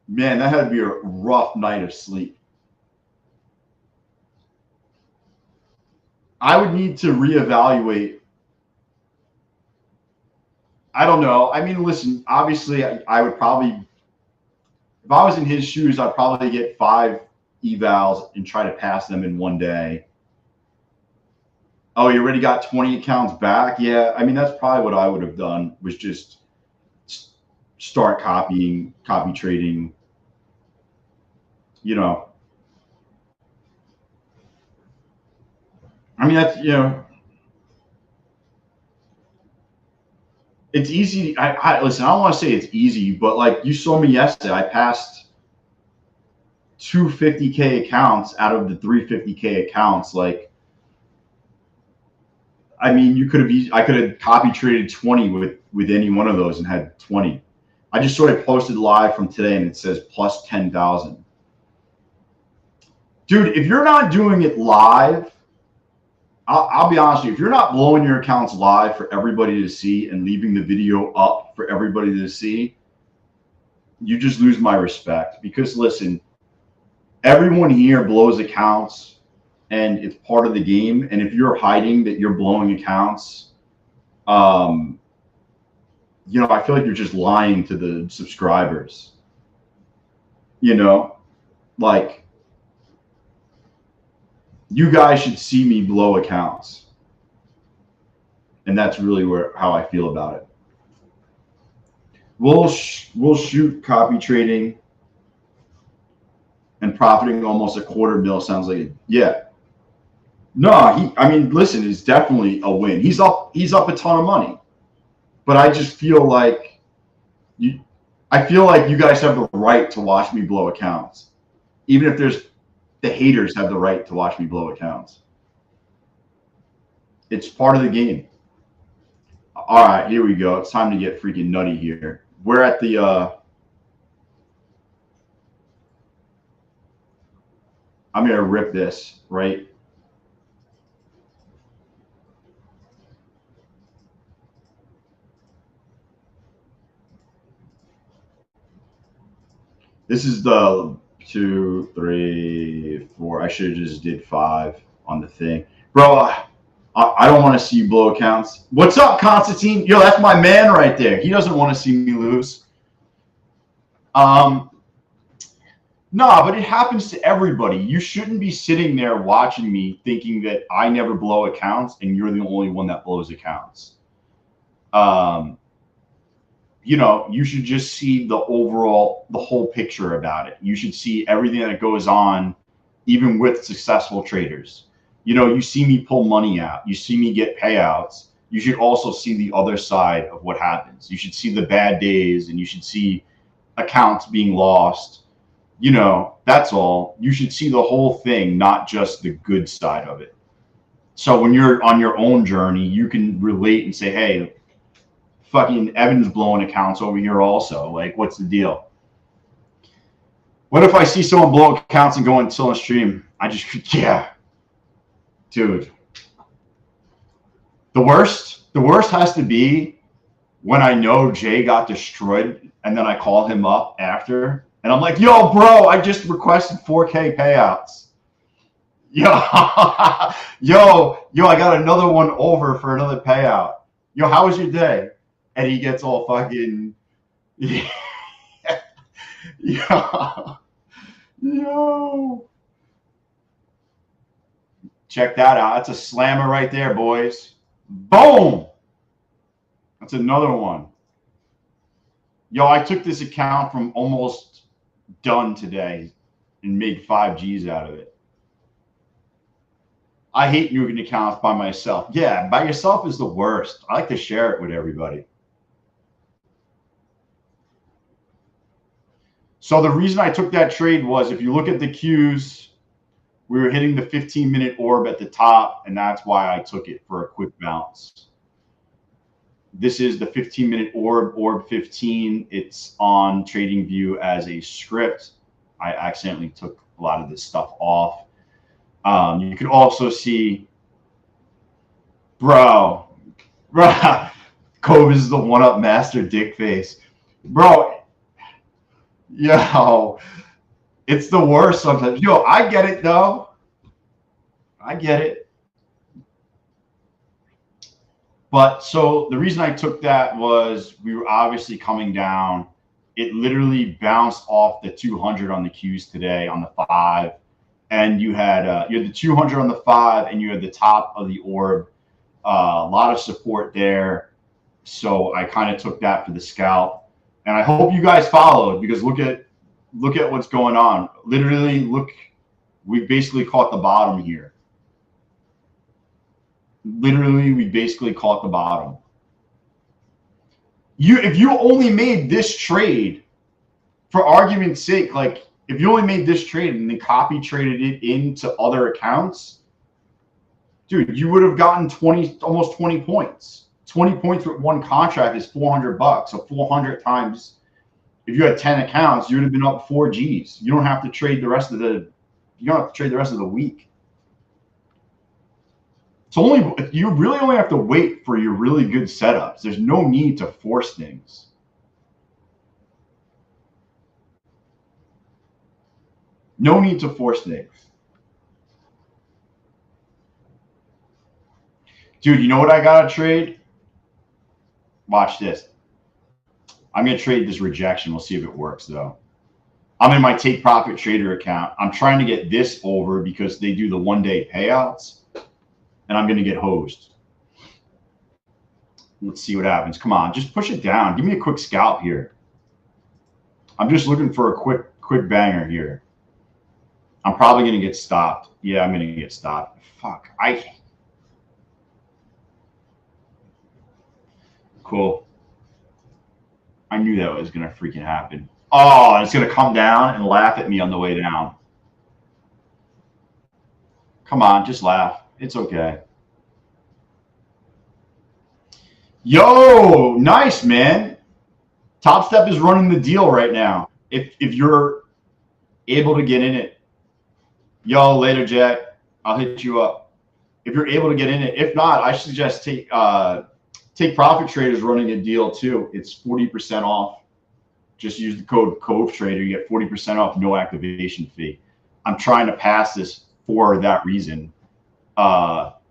A: that had to be a rough night of sleep. I would need to reevaluate. I don't know. I mean, listen, obviously, I would probably, if I was in his shoes, I'd probably get 5 evals and try to pass them in one day. Oh, you already got 20 accounts back? Yeah, I mean, that's probably what I would have done, was just start copy trading, you know. I mean, that's, it's easy. Listen, I don't want to say it's easy, but like you saw me yesterday, I passed two 50K accounts out of the 350K accounts. Like, I mean, I could have copy traded 20 with any one of those and had 20. I just sort of posted live from today and it says plus 10,000. Dude, if you're not doing it live, I'll be honest with you, if you're not blowing your accounts live for everybody to see and leaving the video up for everybody to see, you just lose my respect. Because listen, everyone here blows accounts and it's part of the game. And if you're hiding that you're blowing accounts, you know, I feel like you're just lying to the subscribers. You know, like you guys should see me blow accounts. And that's really how I feel about it. We'll shoot copy trading and profiting almost $250,000 sounds like it. Yeah. No, I mean, listen, it's definitely a win. He's up a ton of money. But I just feel like you guys have the right to watch me blow accounts. Even if the haters have the right to watch me blow accounts. It's part of the game. All right, here we go. It's time to get freaking nutty here. We're at the I'm gonna rip this, right? This is the 2, 3, 4. I should have just did 5 on the thing. Bro, I don't want to see you blow accounts. What's up, Constantine? Yo, that's my man right there. He doesn't want to see me lose. No, but it happens to everybody. You shouldn't be sitting there watching me thinking that I never blow accounts and you're the only one that blows accounts. You know, you should just see the whole picture about it. You should see everything that goes on, even with successful traders. You know, you see me pull money out. You see me get payouts. You should also see the other side of what happens. You should see the bad days and you should see accounts being lost. You know, that's all. You should see the whole thing, not just the good side of it. So when you're on your own journey, you can relate and say, hey, fucking Evan's blowing accounts over here also. Like, what's the deal? What if I see someone blow accounts and go until a stream? Yeah. Dude. The worst has to be when I know Jay got destroyed and then I call him up after and I'm like, yo, bro, I just requested 4K payouts. Yo, I got another one over for another payout. Yo, how was your day? And he gets all fucking, yo. Check that out. That's a slammer right there, boys. Boom. That's another one. Yo, I took this account from almost done today and made 5 G's out of it. I hate nuking accounts by myself. Yeah, by yourself is the worst. I like to share it with everybody. So the reason I took that trade was if you look at the Qs, we were hitting the 15-minute orb at the top, and that's why I took it for a quick bounce. This is the 15-minute orb 15. It's on TradingView as a script. I accidentally took a lot of this stuff off. You could also see, bro, Cove is the one-up master dick face. Bro, yo, it's the worst sometimes. Yo, I get it, though. I get it. But so the reason I took that was we were obviously coming down. It literally bounced off the 200 on the Qs today on the 5. And you had the 200 on the 5 and you had the top of the orb. A lot of support there. So I kind of took that for the scalp. And I hope you guys followed because look at what's going on. Literally, look, we basically caught the bottom here. Literally, we basically caught the bottom. If you only made this trade, for argument's sake, like if you only made this trade and then copy traded it into other accounts, dude, you would have gotten almost 20 points. 20 points with one contract is $400. So 400 times, if you had 10 accounts, you would have been up 4Gs. You don't have to trade the rest of the week. You really only have to wait for your really good setups. There's no need to force things. No need to force things. Dude, you know what I got to trade? Watch this. I'm going to trade this rejection. We'll see if it works, though. I'm in my Take Profit Trader account. I'm trying to get this over because they do the one-day payouts, and I'm going to get hosed. Let's see what happens. Come on, just push it down. Give me a quick scalp here. I'm just looking for a quick banger here. I'm probably going to get stopped. Yeah, I'm going to get stopped. Fuck. Cool. I knew that was going to freaking happen. Oh, it's going to come down and laugh at me on the way down. Come on, just laugh. It's okay. Yo, nice, man. Top Step is running the deal right now. If you're able to get in it. Yo, later, Jack. I'll hit you up. If you're able to get in it. If not, I suggest Take Profit Traders running a deal too. It's 40% off. Just use the code COVETRADER. You get 40% off, no activation fee. I'm trying to pass this for that reason. But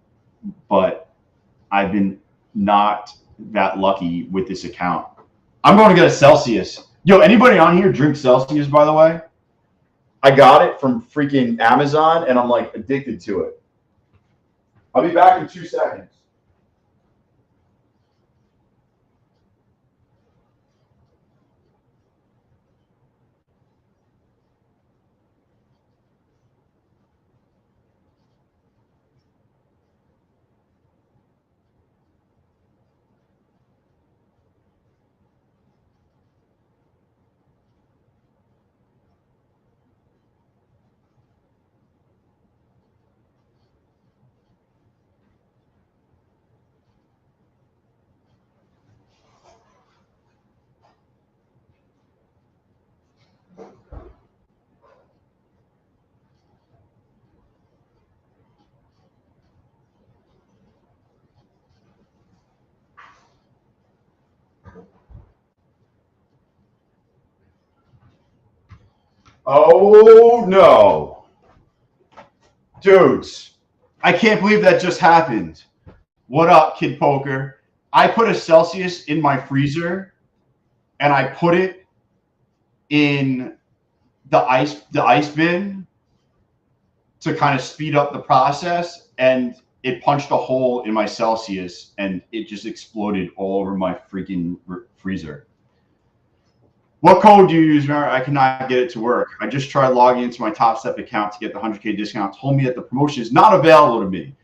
A: I've been not that lucky with this account. I'm going to get a Celsius. Yo, anybody on here drink Celsius, by the way? I got it from freaking Amazon, and I'm like addicted to it. I'll be back in 2 seconds. Oh, no. Dudes, I can't believe that just happened. What up, Kid Poker? I put a Celsius in my freezer, and I put it in the ice bin to kind of speed up the process, and it punched a hole in my Celsius, and it just exploded all over my freaking freezer. What code do you use, Mary? I cannot get it to work. I just tried logging into my Top Step account to get the 100K discount. Told me that the promotion is not available to me.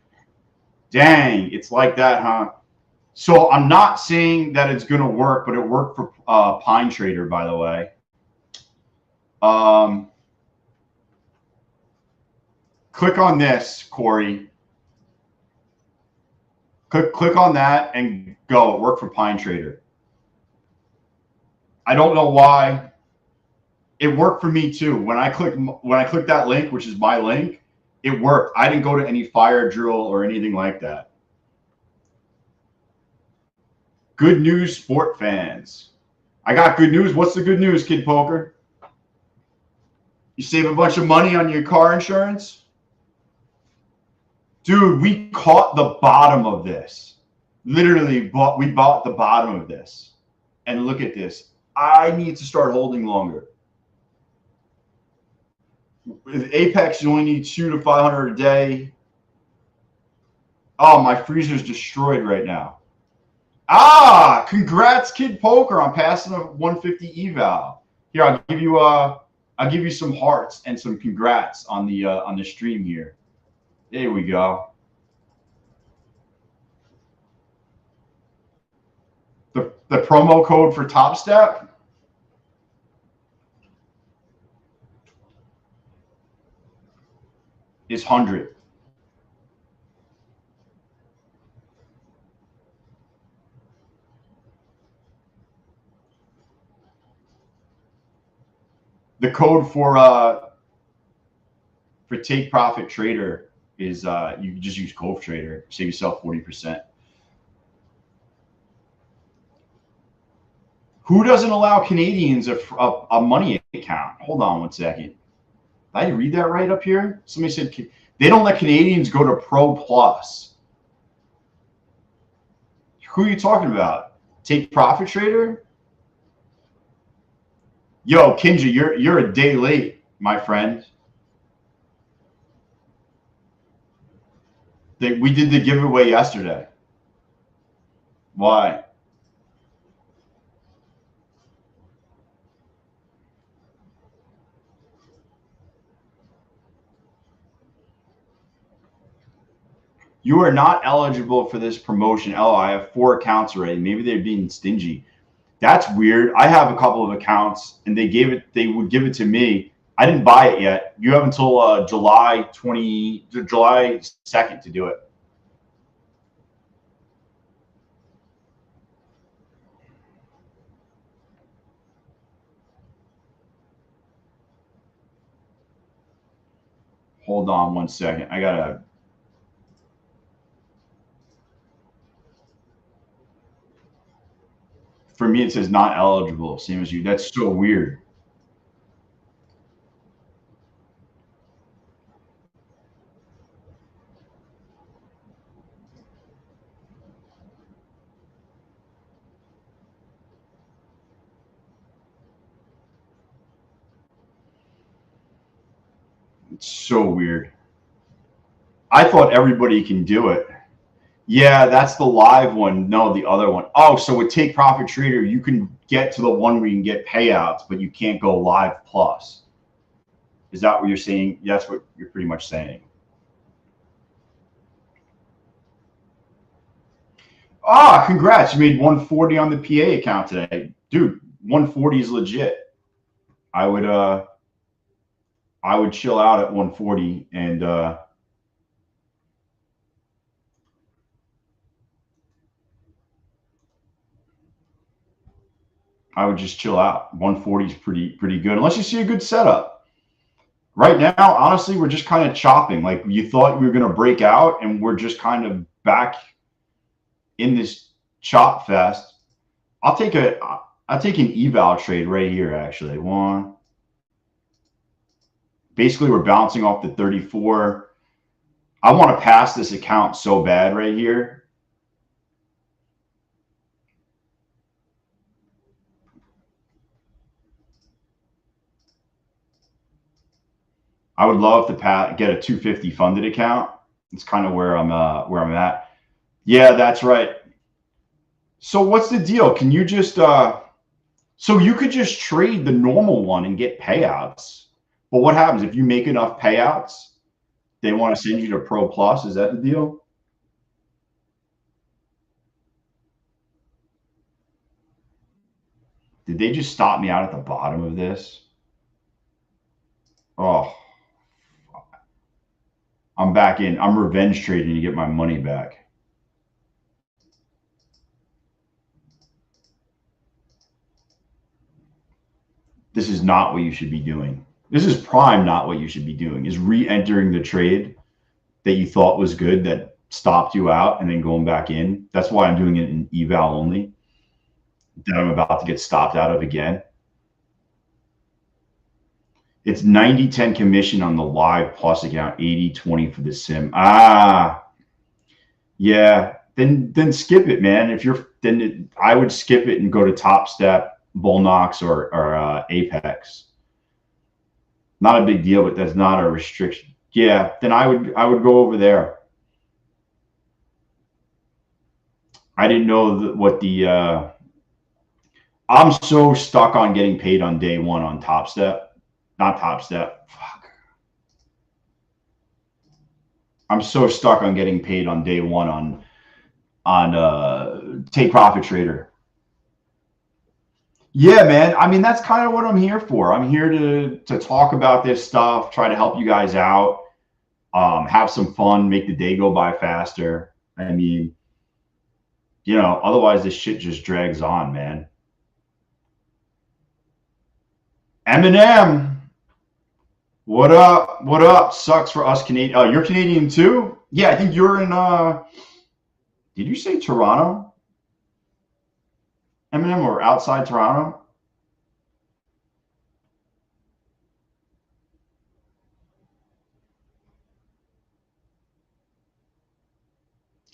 A: Dang, it's like that, huh? So I'm not saying that it's going to work, but it worked for Pine Trader, by the way. Click on this, Corey. Click on that and go. It worked for Pine Trader. I don't know why. It worked for me too. When I click that link, which is my link, it worked. I didn't go to any fire drill or anything like that. Good news, sport fans. I got good news. What's the good news, Kid Poker? You save a bunch of money on your car insurance? Dude, we caught the bottom of this. Literally, we bought the bottom of this. And look at this. I need to start holding longer. With Apex, you only need 200 to 500 a day. Oh, my freezer's destroyed right now. Ah, congrats, Kid Poker, on passing a 150 eval. Here, I'll give you some hearts and some congrats on the stream here. There we go. The promo code for Top Step is 100. The code for Take Profit Trader is you can just use Cove Trader, save yourself 40%. Who doesn't allow Canadians a money account? Hold on one second. Did I read that right up here? Somebody said they don't let Canadians go to Pro Plus. Who are you talking about? Take Profit Trader? Yo, Kinja, you're a day late, my friend. We did the giveaway yesterday. Why? You are not eligible for this promotion. Oh, I have 4 accounts already. Maybe they're being stingy. That's weird. I have a couple of accounts, and they would give it to me. I didn't buy it yet. You have until July 2nd to do it. Hold on one second. I gotta. For me, it says not eligible. Same as you. That's so weird. It's so weird. I thought everybody can do it. Yeah, that's the live one. No, the other one. Oh, so with Take Profit Trader, you can get to the one where you can get payouts, but you can't go live plus. Is that what you're saying? That's what you're pretty much saying. Ah, congrats. You made 140 on the PA account today. Dude, 140 is legit. I would chill out at 140 and I would just chill out. 140 is pretty good unless you see a good setup. Right now, honestly, we're just kind of chopping. Like you thought we were going to break out, and we're just kind of back in this chop fest. I'll take an eval trade right here. Actually, one. Basically, we're bouncing off the 34. I want to pass this account so bad right here. I would love to get a 250 funded account. It's kind of where I'm at. Yeah, that's right. So what's the deal? Can you just so you could just trade the normal one and get payouts. But what happens if you make enough payouts? They want to send you to Pro Plus. Is that the deal? Did they just stop me out at the bottom of this? Oh, I'm back in. I'm revenge trading to get my money back. This is not what you should be doing. This is prime not what you should be doing, is re-entering the trade that you thought was good that stopped you out and then going back in. That's why I'm doing it in eval only, that I'm about to get stopped out of again. It's 90-10 commission on the live plus account, 80-20 for the sim. Ah, yeah. Then skip it, man. I would skip it and go to Top Step, Bullnox, or Apex. Not a big deal, but that's not a restriction. Yeah, then I would go over there. I didn't know what the. I'm so stuck on getting paid on day one on Top Step, not Top Step. Fuck. I'm so stuck on getting paid on day one on Take Profit Trader. Yeah, man. I mean, that's kind of what I'm here for. I'm here to talk about this stuff, try to help you guys out, have some fun, make the day go by faster. I mean, otherwise this shit just drags on, man. Eminem, what up? What up? Sucks for us Canadian. Oh, you're Canadian too? Yeah, I think you're in. Did you say Toronto, Eminem, or outside Toronto?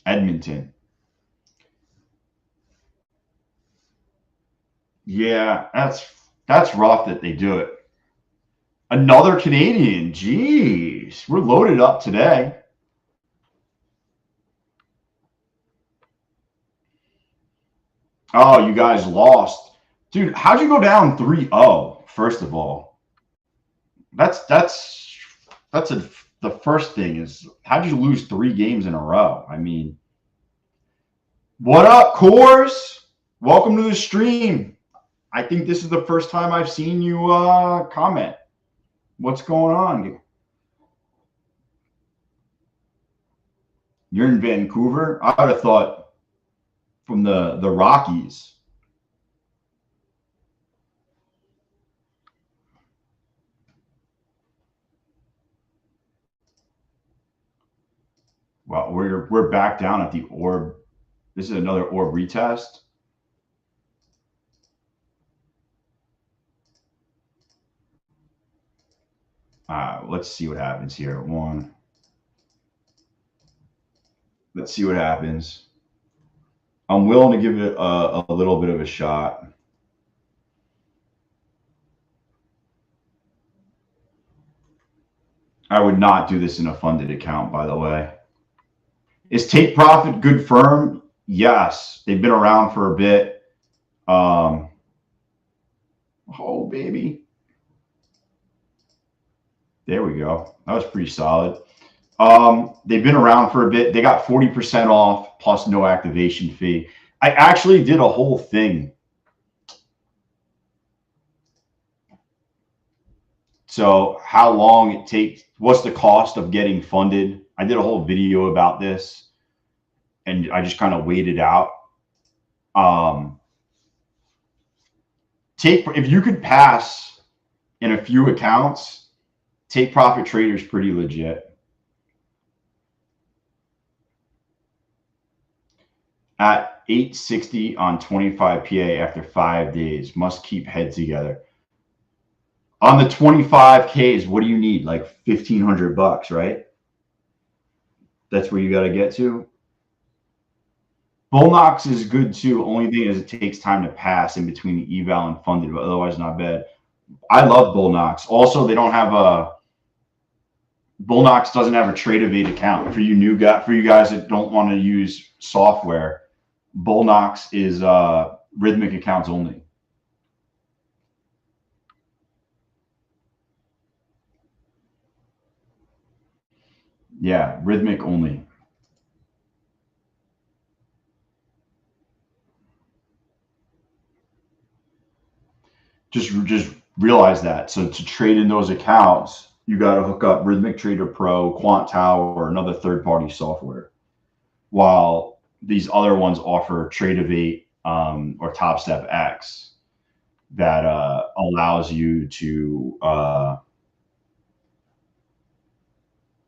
A: Edmonton. Yeah, that's rough that they do it. Another Canadian. Jeez, we're loaded up today. Oh, you guys lost. Dude, how'd you go down 3-0? First of all? That's that's the first thing is how'd you lose 3 games in a row? I mean, what up, Coors? Welcome to the stream. I think this is the first time I've seen you comment. What's going on? You're in Vancouver? I would have thought from the Rockies. Well, we're back down at the orb. This is another orb retest. Let's see what happens here. Let's see what happens. I'm willing to give it a little bit of a shot. I would not do this in a funded account, by the way. Is Take Profit good firm? Yes. They've been around for a bit. Oh, baby. There we go. That was pretty solid. They've been around for a bit. They got 40% off plus no activation fee. I actually did a whole thing. So how long it takes, what's the cost of getting funded? I did a whole video about this and I just kind of waited out. If you could pass in a few accounts, Take Profit Trader is pretty legit. At 860 on 25 PA after 5 days, must keep head together. On the 25Ks, what do you need? Like $1,500, right? That's where you got to get to. Bullnox is good too. Only thing is it takes time to pass in between the eval and funded, but otherwise not bad. I love Bullnox. Also, they don't have a Bullnox doesn't have a Trade-Evade account for you guys that don't want to use software. Bullnox is Rhythmic accounts only. Yeah, Rhythmic only. Just realize that. So to trade in those accounts, you got to hook up Rhythmic Trader Pro, Quant Tower, or another third-party software. While these other ones offer Trade-Evade or Top Step X that allows you to.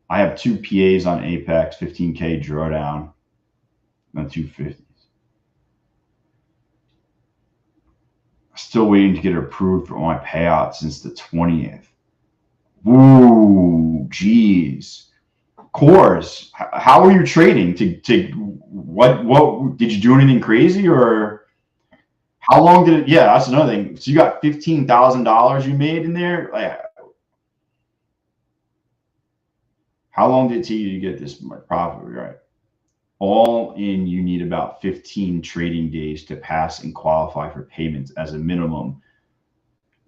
A: I have 2 PAs on Apex, 15K drawdown, and 250. Still waiting to get approved for my payout since the 20th. Ooh, geez. Cores, how are you trading? To what did you do anything crazy or how long did it? Yeah, that's another thing. So you got $15,000 you made in there. Like, how long did it take you to get this profit? Right. All in, you need about 15 trading days to pass and qualify for payments as a minimum.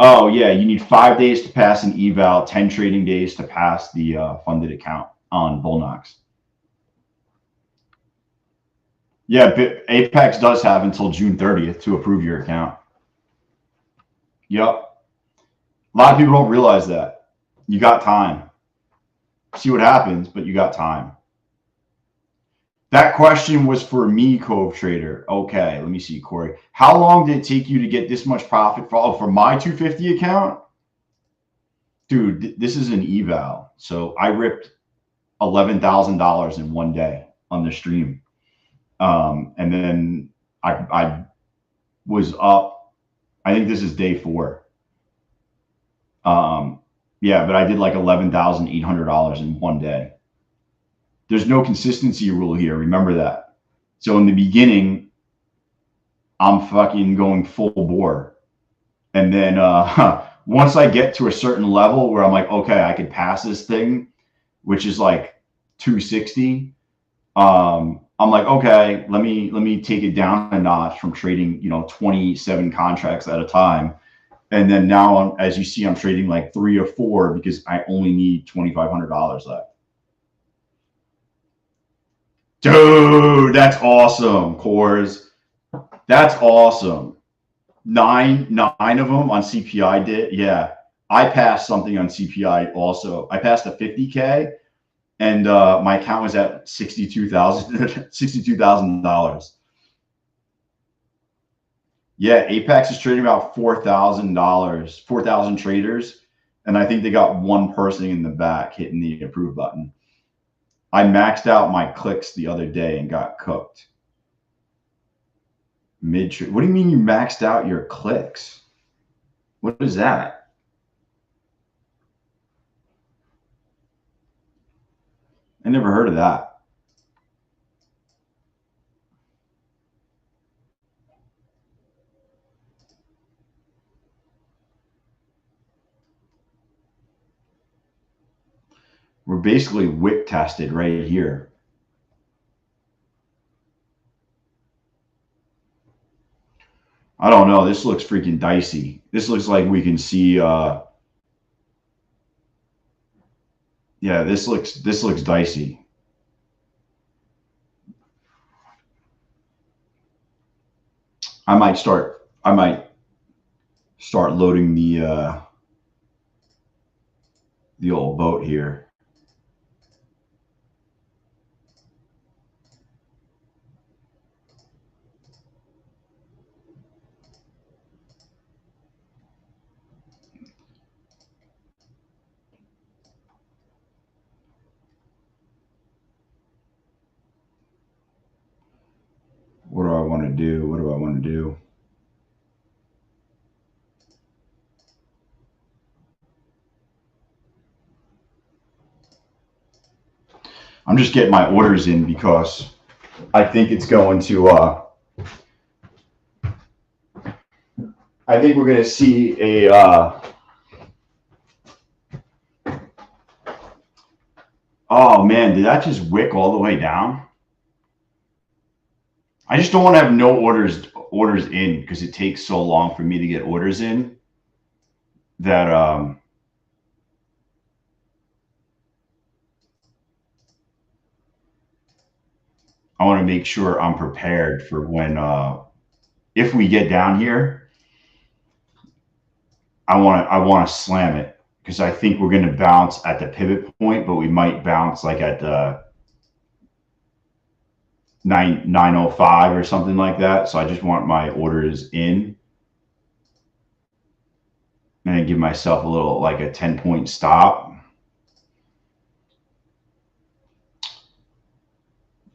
A: Oh yeah, you need 5 days to pass an eval, 10 trading days to pass the funded account on Bullnox. Yeah, Apex does have until June 30th to approve your account. Yep. A lot of people don't realize that. You got time. See what happens, but you got time. That question was for me, Cove Trader. Okay, let me see, Corey. How long did it take you to get this much profit for my 250 account? Dude, this is an eval. So I ripped $11,000 in one day on the stream. And then I was up, I think this is day 4. Yeah, but I did like $11,800 in one day. There's no consistency rule here. Remember that. So in the beginning, I'm fucking going full bore. And then once I get to a certain level where I'm like, okay, I could pass this thing, which is like 260. I'm like, okay, let me take it down a notch from trading, 27 contracts at a time. And then now, as you see, I'm trading like 3 or 4 because I only need $2,500 left. Dude, that's awesome, Cores. That's awesome. Nine of them on CPI did. Yeah, I passed something on CPI also. I passed a 50K, and my account was at $62,000. Yeah, Apex is trading about $4,000, 4,000 traders, and I think they got one person in the back hitting the approve button. I maxed out my clicks the other day and got cooked. Mid-trade. What do you mean you maxed out your clicks? What is that? I never heard of that. We're basically wick tested right here. I don't know. This looks freaking dicey. This looks like we can see. Yeah, this looks dicey. I might start loading the old boat here. What do I want to do? What do I want to do? I'm just getting my orders in because I think it's going to. I think we're going to see a. Oh man, did that just wick all the way down? I just don't want to have no orders in because it takes so long for me to get orders in that I want to make sure I'm prepared for when if we get down here, I want to slam it because I think we're going to bounce at the pivot point, but we might bounce like at the 905 or something like that. So I just want my orders in and give myself a little like a 10-point stop.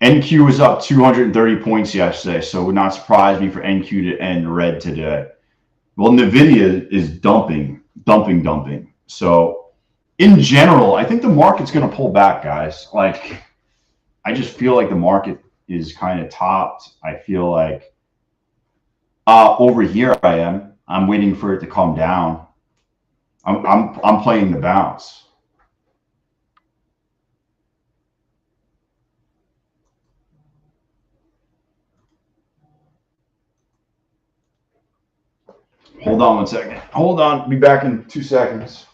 A: NQ was up 230 points yesterday, so it would not surprise me for NQ to end red today. Well, NVIDIA is dumping. So in general, I think the market's going to pull back, guys. Like, I just feel like the market is kind of topped. I feel like over here I'm waiting for it to come down. I'm playing the bounce. Hold on 1 second. Hold on. Be back in 2 seconds.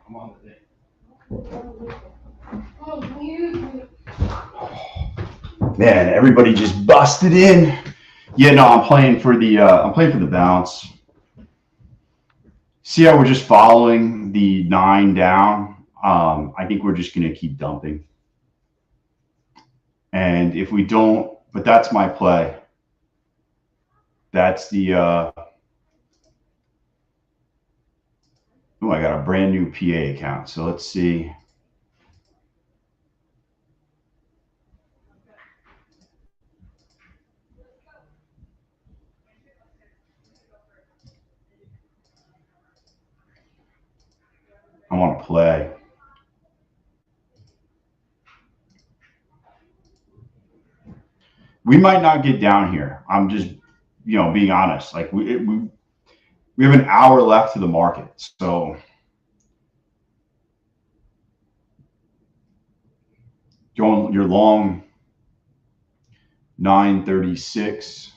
A: I'm on the thing. Man, everybody just busted in. Yeah, no, I'm playing for the bounce. See how we're just following the 9 down? I think we're just gonna keep dumping. And if we don't, but that's my play. That's the oh, I got a brand new PA account. So let's see. I want to play. We might not get down here. I'm just, being honest. Like we have an hour left to the market, so you're long 936.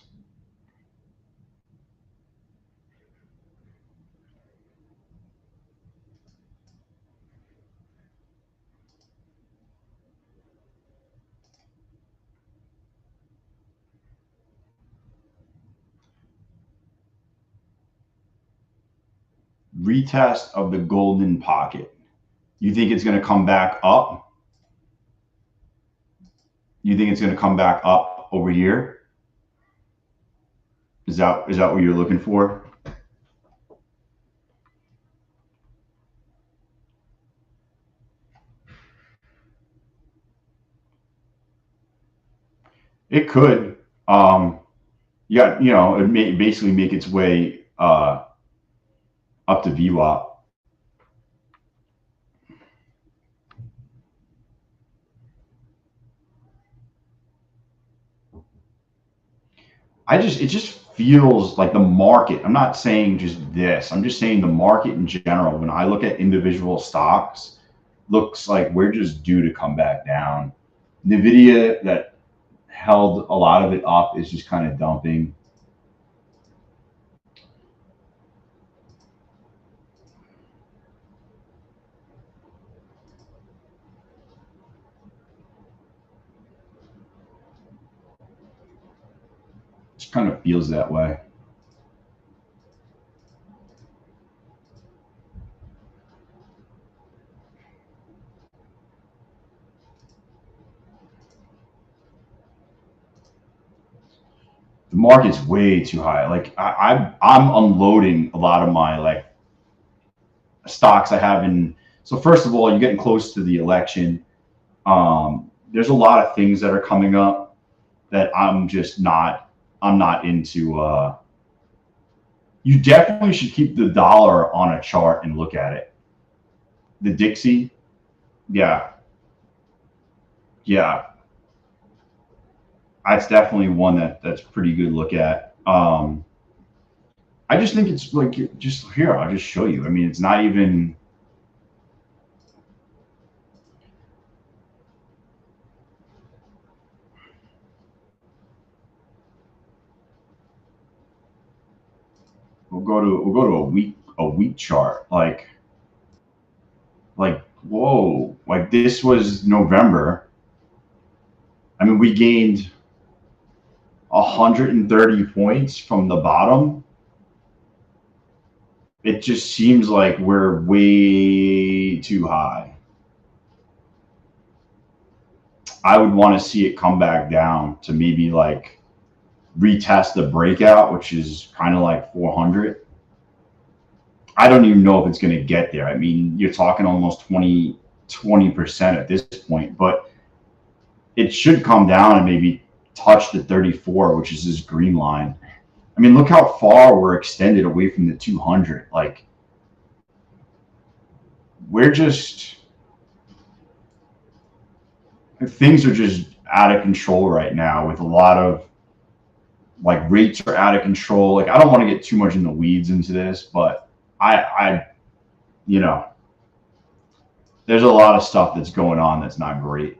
A: Retest of the golden pocket. You think it's going to come back up? You think it's going to come back up over here? Is that what you're looking for? It could. It may basically make its way up to VWAP. It just feels like the market. I'm not saying just this. I'm just saying the market in general. When I look at individual stocks, looks like we're just due to come back down. Nvidia, that held a lot of it up, is just kind of dumping. Just kind of feels that way. The market's way too high. Like I'm unloading a lot of my like stocks I have in. So first of all, you're getting close to the election. There's a lot of things that are coming up that I'm not into. You definitely should keep the dollar on a chart and look at it. The Dixie, yeah, yeah, that's definitely one that's pretty good to look at. I just think it's like just here. I'll just show you. I mean, it's not even. We'll go to a week chart. Like whoa, like this was November. I mean, we gained 130 points from the bottom. It just seems like we're way too high. I would want to see it come back down to maybe like retest the breakout, which is kind of like 400. I don't even know if it's going to get there. I mean, you're talking almost 20% at this point, but it should come down and maybe touch the 34, which is this green line. I mean, look how far we're extended away from the 200. Like, we're just, things are just out of control right now with a lot of, like, rates are out of control. Like, I don't want to get too much in the weeds into this, but there's a lot of stuff that's going on that's not great.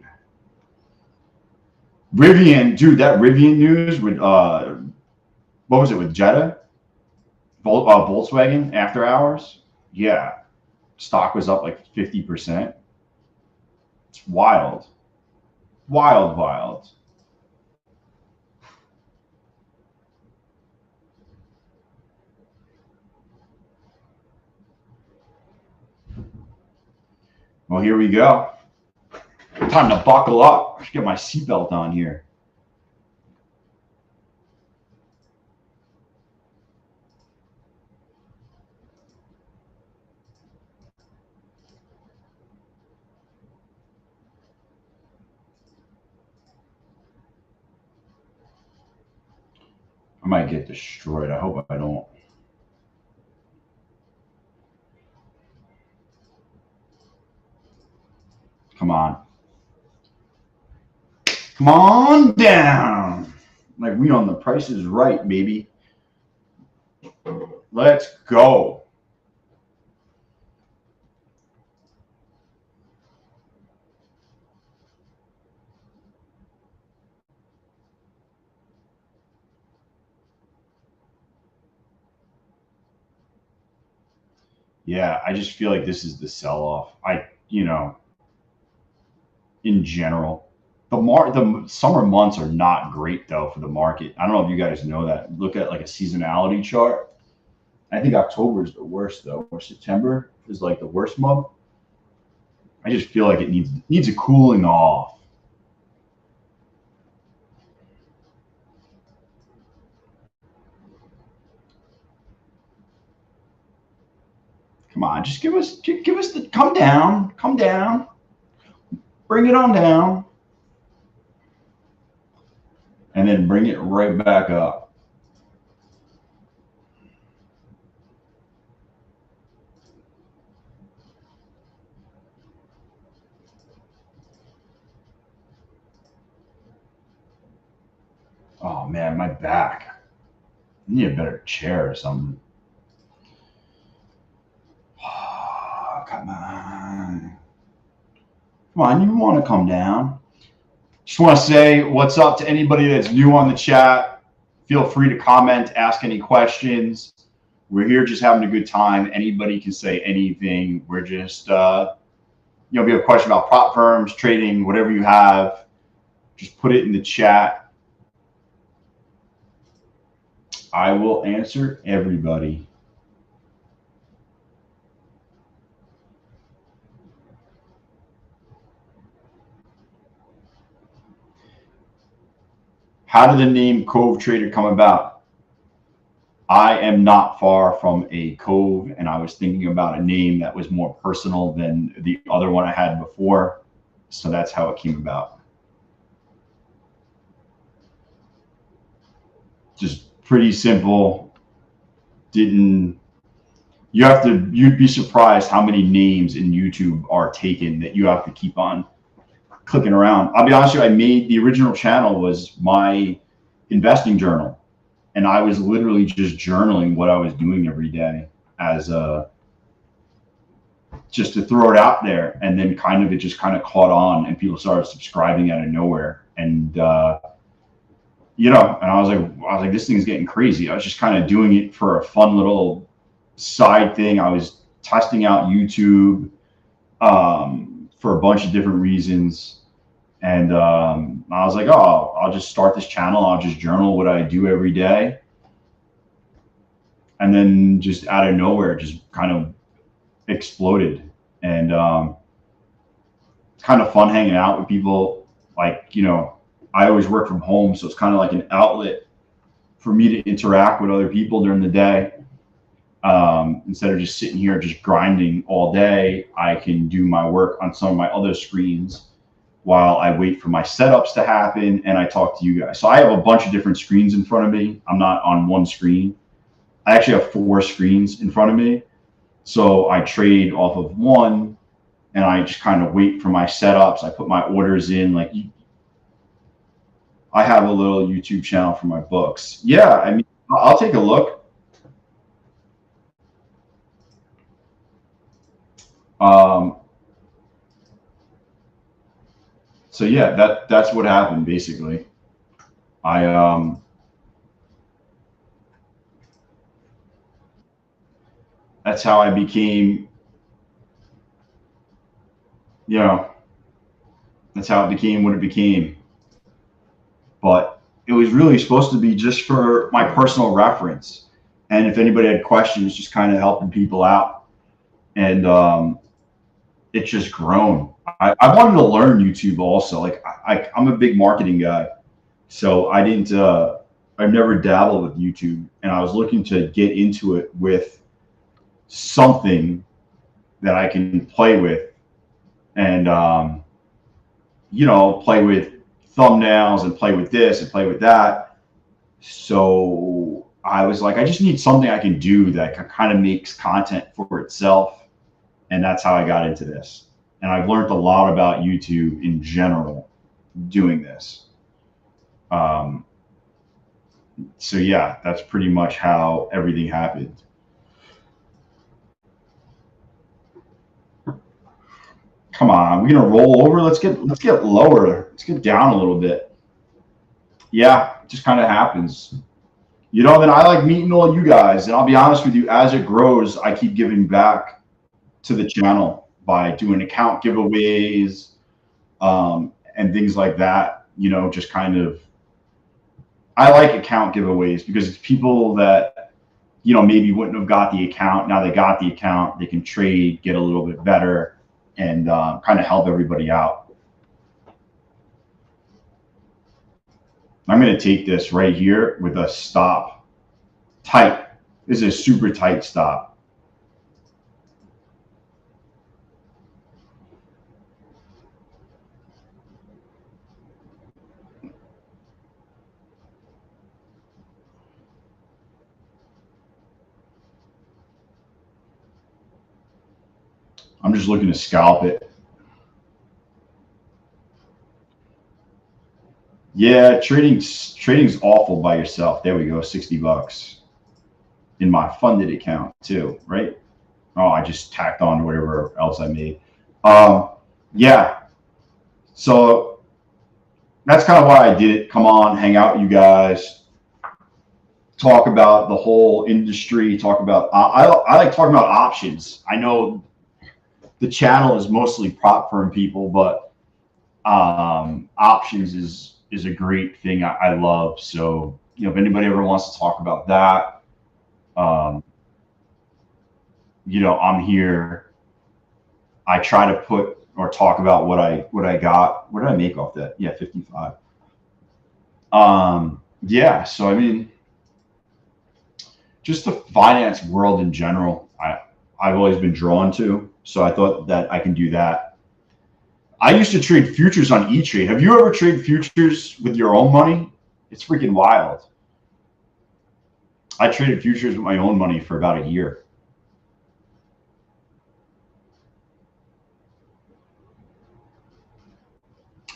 A: Rivian, dude, that Rivian news with, what was it, with Jetta? Volkswagen after hours? Yeah. stock was up like 50%. It's wild, wild, wild. Well, here we go. Time to buckle up. I should get my seatbelt on here. I might get destroyed. I hope I don't. Come on. Come on down. Like we on The Price is Right, baby. Let's go. Yeah, I just feel like this is the sell off. In general, the summer months are not great though for the market. I don't know if you guys know that. Look at like a seasonality chart. I think October is the worst though, or September is like the worst month. I just feel like it needs a cooling off. Come on, just give us the come down, bring it on down, and then bring it right back up. Oh man, my back. I need a better chair or something. Oh, come on. Come on, you want to come down. Just want to say what's up to anybody that's new on the chat. Feel free to comment, ask any questions. We're here just having a good time. Anybody can say anything. We're just, if you have a question about prop firms, trading, whatever you have, just put it in the chat. I will answer everybody. How did the name Cove Trader come about? I am not far from a cove, and I was thinking about a name that was more personal than the other one I had before. So that's how it came about. Just pretty simple. You'd be surprised how many names in YouTube are taken that you have to keep on clicking around. I'll be honest with you, I made the original channel was my investing journal. And I was literally just journaling what I was doing every day as just to throw it out there. And then it just kind of caught on and people started subscribing out of nowhere. And, and I was like, this thing's getting crazy. I was just kind of doing it for a fun little side thing. I was testing out YouTube for a bunch of different reasons. And I was like, oh, I'll just start this channel. I'll just journal what I do every day. And then just out of nowhere, just kind of exploded. And it's kind of fun hanging out with people. I always work from home, so it's kind of like an outlet for me to interact with other people during the day. Instead of just sitting here just grinding all day, I can do my work on some of my other screens while I wait for my setups to happen and I talk to you guys. So I have a bunch of different screens in front of me. I'm not on one screen. I actually have 4 screens in front of me. So I trade off of one and I just kind of wait for my setups. I put my orders in. I have a little YouTube channel for my books. Yeah, I mean, I'll take a look. So yeah, that's what happened basically. That's how I became you know, that's how it became what it became. But it was really supposed to be just for my personal reference. And if anybody had questions, just kind of helping people out. And it's just grown. I wanted to learn YouTube also. Like I'm a big marketing guy. So I didn't, I've never dabbled with YouTube, and I was looking to get into it with something that I can play with and, play with thumbnails and play with this and play with that. So I was like, I just need something I can do that kind of makes content for itself. And that's how I got into this. And I've learned a lot about YouTube in general doing this. Um, so yeah, that's pretty much how everything happened. Come on, we're gonna roll over. Let's get lower. Let's get down a little bit. Yeah, it just kind of happens. Then I like meeting all you guys, and I'll be honest with you, as it grows, I keep giving back to the channel by doing account giveaways, and things like that. Just kind of, I like account giveaways because it's people that, maybe wouldn't have got the account. Now they got the account, they can trade, get a little bit better, and kind of help everybody out. I'm going to take this right here with a stop. Tight. This is a super tight stop. I'm just looking to scalp it. Yeah, trading's awful by yourself. There we go, $60 in my funded account too, right? Oh, I just tacked on to whatever else I made. Um, yeah, so that's kind of why I did it. Come on, hang out with you guys, talk about the whole industry, talk about I like talking about options. I know the channel is mostly prop firm people, but options is a great thing I love. So if anybody ever wants to talk about that, um, I'm here. I try to put or talk about what I got. What did I make off that? Yeah, 55. Yeah. So I mean, just the finance world in general, I've always been drawn to. So I thought that I can do that. I used to trade futures on E-Trade. Have you ever traded futures with your own money? It's freaking wild. I traded futures with my own money for about a year.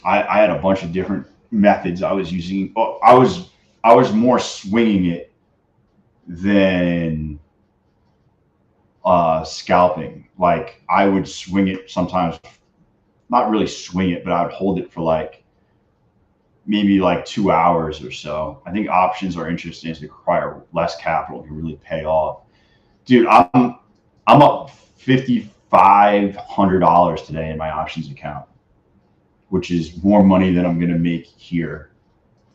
A: I had a bunch of different methods I was using. Oh, I was more swinging it than scalping. Like I would swing it sometimes, not really swing it, but I would hold it for like maybe like 2 hours or so. I think options are interesting as they require less capital to really pay off. Dude, I'm up $5,500 today in my options account, which is more money than I'm gonna make here.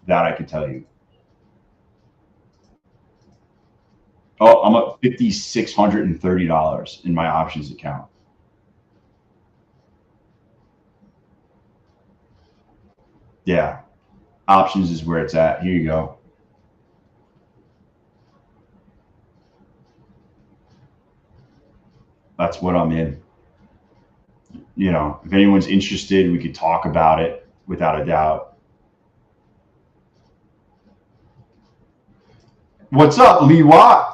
A: That I can tell you. Oh, I'm up $5,630 in my options account. Yeah, options is where it's at. Here you go. That's what I'm in. If anyone's interested, we could talk about it without a doubt. What's up, Lee Watt?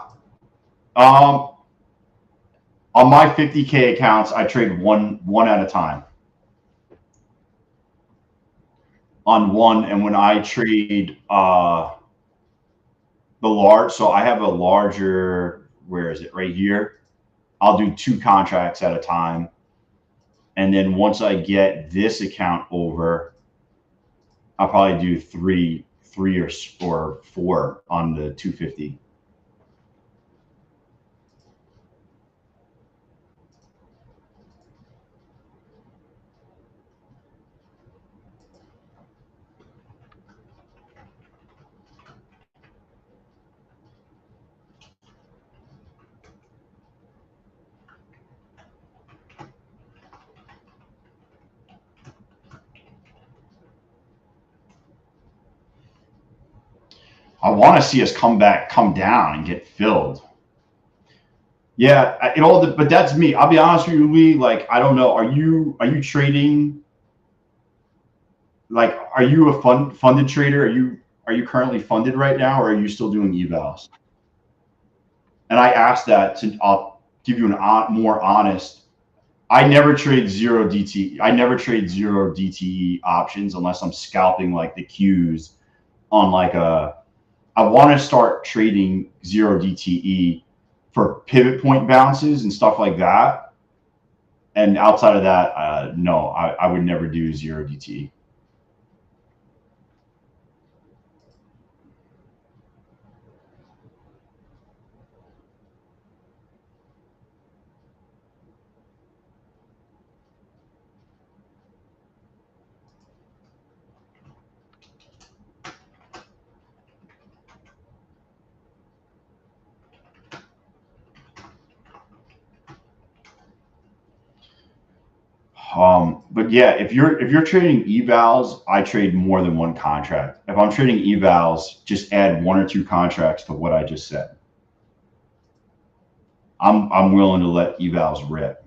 A: Um, on my 50K accounts, I trade one at a time. On one, and when I trade the large, so I have a larger. Where is it? Right here. I'll do 2 contracts at a time, and then once I get this account over, I'll probably do three or four on the 250. I want to see us come down and get filled. Yeah, it all. But that's me. I'll be honest with you, Lee. Like, I don't know. Are you trading? Like, are you a funded trader? Are you currently funded right now, or are you still doing evals? And I asked that to. I'll give you more honest. I never trade zero DT. I never trade zero DTE options unless I'm scalping like the Qs on like a. I want to start trading zero DTE for pivot point bounces and stuff like that. And outside of that, no, I would never do zero DTE. But yeah, if you're trading evals, I trade more than one contract. If I'm trading evals, just add one or two contracts to what I just said. I'm willing to let evals rip.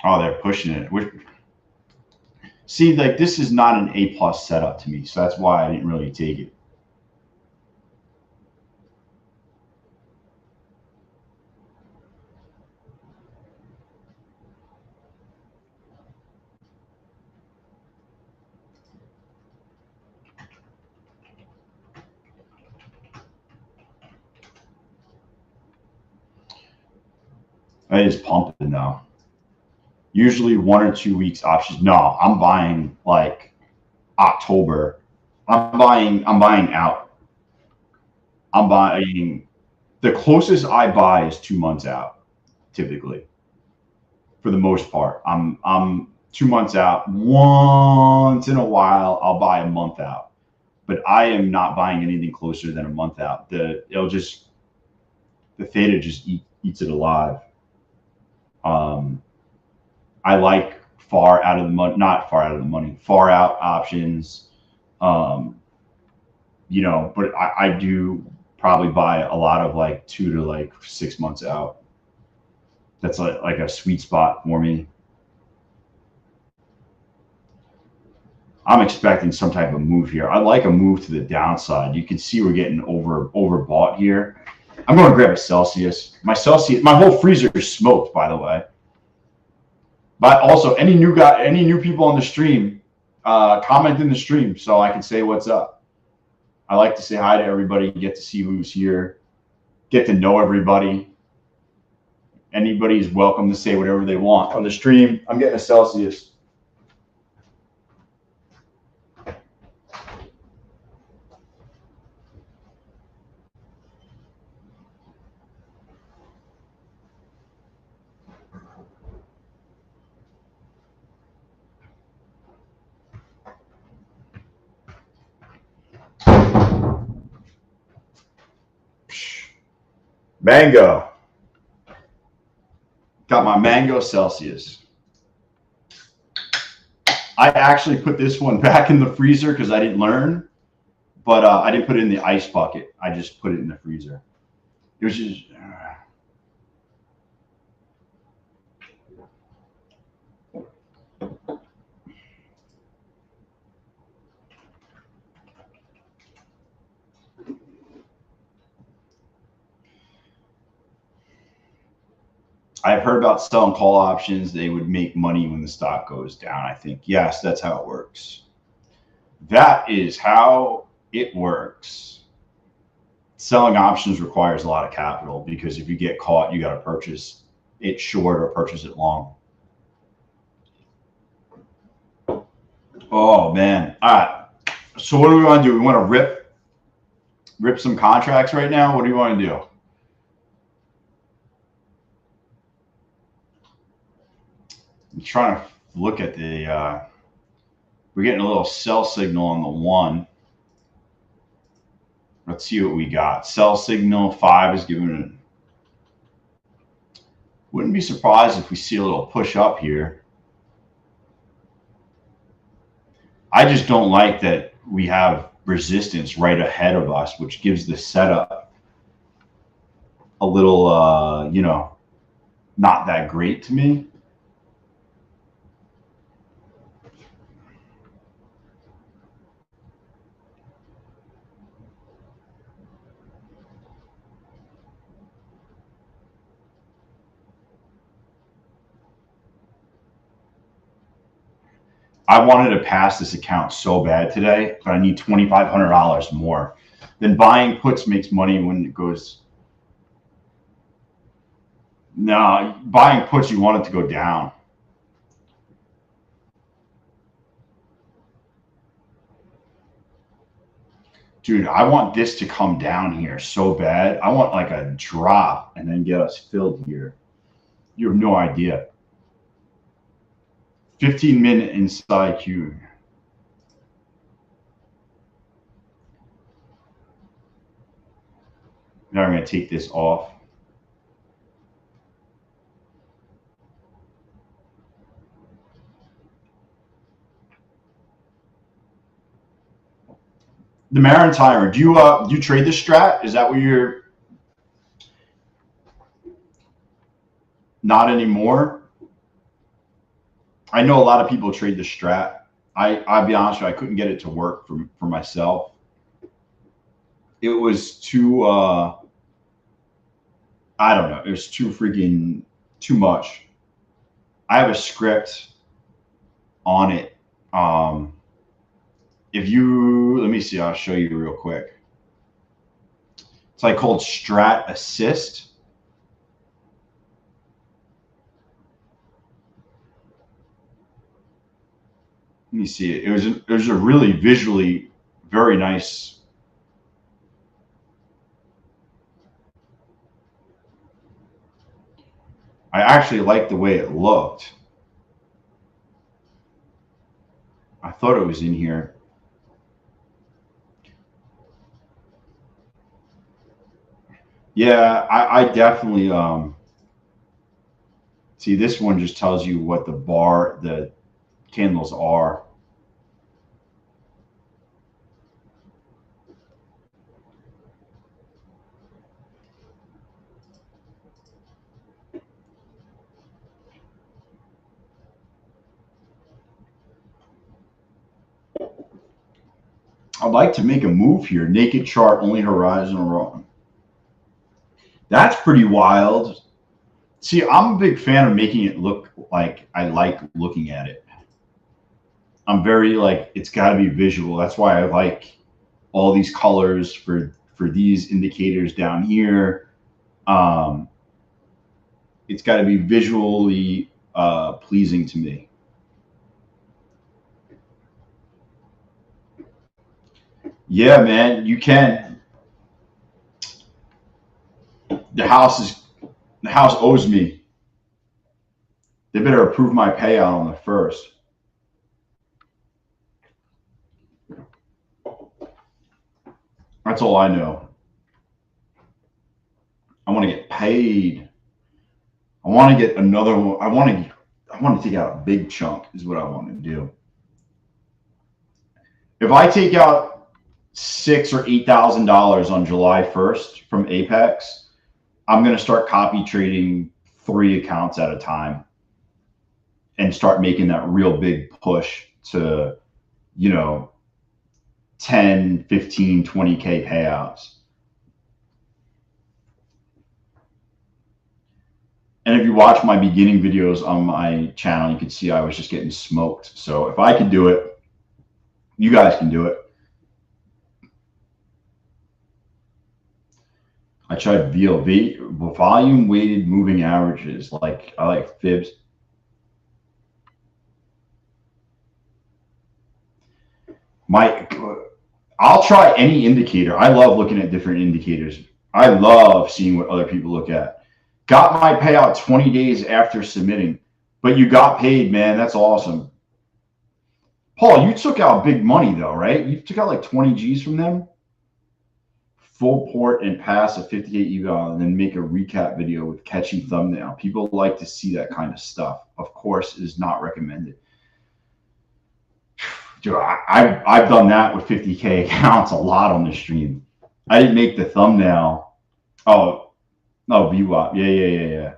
A: Oh, they're pushing it. See, like this is not an A plus setup to me, so that's why I didn't really take it. It is pumping though. Usually 1 or 2 weeks options. No, I'm buying like October. I'm buying out. I'm buying the closest I buy is 2 months out, typically, for the most part. I'm 2 months out. Once in a while I'll buy a month out. But I am not buying anything closer than a month out. The theta just eats it alive. Um, I like far out of the money, not far out of the money, far out options. Um, but I do probably buy a lot of like 2 to 6 months out. That's like a sweet spot for me. I'm expecting some type of move here. I like a move to the downside. You can see we're getting overbought here. I'm going to grab a Celsius. My whole freezer is smoked, by the way. But also, any new people on the stream, comment in the stream so I can say what's up. I like to say hi to everybody, get to see who's here, get to know everybody. Anybody is welcome to say whatever they want on the stream. I'm getting a Celsius. Mango. Got my mango Celsius. I actually put this one back in the freezer because I didn't learn, but I didn't put it in the ice bucket. I just put it in the freezer. It was just. I've heard about selling call options. They would make money when the stock goes down. I think, yes, that's how it works. That is how it works. Selling options requires a lot of capital because if you get caught, you got to purchase it short or purchase it long. Oh man. All right. So what do we want to do? We want to rip some contracts right now. What do you want to do? trying to look at the, we're getting a little sell signal on the 1. Let's see what we got. Sell signal 5 is giving it. Wouldn't be surprised if we see a little push up here. I just don't like that we have resistance right ahead of us, which gives the setup a little, you know, not that great to me. I wanted to pass this account so bad today, but I need $2,500 more. Then buying puts makes money when it goes. No, buying puts, you want it to go down. Dude, I want this to come down here so bad. I want like a drop and then get us filled here. You have no idea. 15-minute inside Q. Now I'm going to take this off. The Maritimer, do you trade this strat? Is that what you're? Not anymore. I know a lot of people trade the strat. I'll be honest with you, I couldn't get it to work for myself. It was too I don't know, it was too freaking too much. I have a script on it. If you, let me see, I'll show you real quick. It's like called Strat Assist. Let me see it. It was a really visually very nice. I actually liked the way it looked. I thought it was in here. Yeah, I definitely see this one just tells you what the candles are. I'd like to make a move here. Naked chart, only horizontal run. That's pretty wild. See, I'm a big fan of making it look like I like looking at it. I'm very like, it's got to be visual. That's why I like all these colors for these indicators down here. It's got to be visually pleasing to me. Yeah, man, you can. The house owes me. They better approve my payout on the 1st. That's all I know. I want to get paid. I want to get another one. I want to take out a big chunk is what I want to do. If I take out $6,000 or $8,000 on July 1st from Apex, I'm going to start copy trading 3 accounts at a time and start making that real big push to, you know, 10, 15, 20K payouts. And if you watch my beginning videos on my channel, you can see I was just getting smoked. So if I can do it, you guys can do it. I tried VLV, volume weighted moving averages. I like fibs. I'll try any indicator. I love looking at different indicators. I love seeing what other people look at. Got my payout 20 days after submitting, But you got paid, man. That's awesome. Paul, you took out big money though, right? You took out like 20 G's from them. Full port and pass a 58 eval and then make a recap video with catchy thumbnail. People like to see that kind of stuff. Of course, it is not recommended. Dude, I've done that with 50K accounts a lot on the stream. I didn't make the thumbnail. Oh, no, VWAP. Yeah.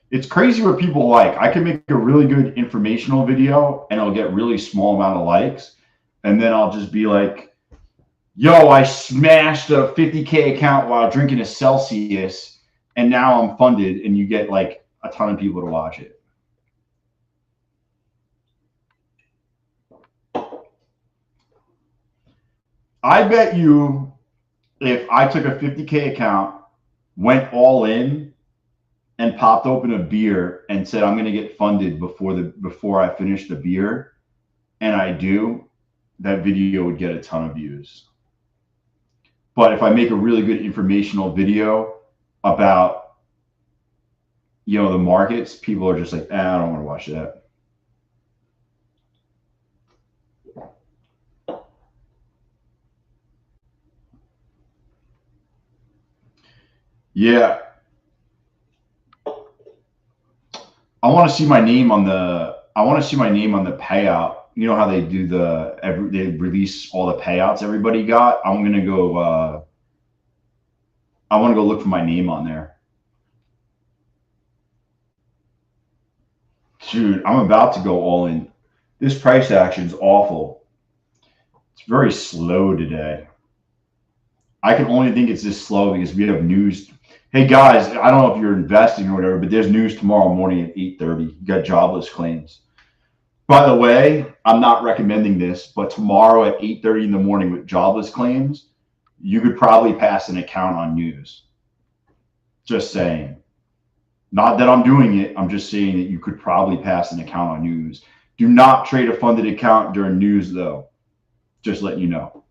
A: It's crazy what people like. I can make a really good informational video and it'll get really small amount of likes. And then I'll just be like, yo, I smashed a 50K account while drinking a Celsius and now I'm funded, and you get like a ton of people to watch it. I bet you if I took a 50K account, went all in, and popped open a beer and said I'm going to get funded before I finish the beer, and I do, that video would get a ton of views. But if I make a really good informational video about, you know, the markets, people are just like, I don't want to watch that. Yeah. I want to see my name on the payout. You know how they do they release all the payouts everybody got? I want to go look for my name on there. Dude, I'm about to go all in. This price action is awful. It's very slow today. I can only think it's this slow because we have news. Hey guys, I don't know if you're investing or whatever, but there's news tomorrow morning at 8:30. You got jobless claims. By the way, I'm not recommending this, but tomorrow at 8:30 in the morning with jobless claims, you could probably pass an account on news. Just saying. Not that I'm doing it. I'm just saying that you could probably pass an account on news. Do not trade a funded account during news, though. Just letting you know.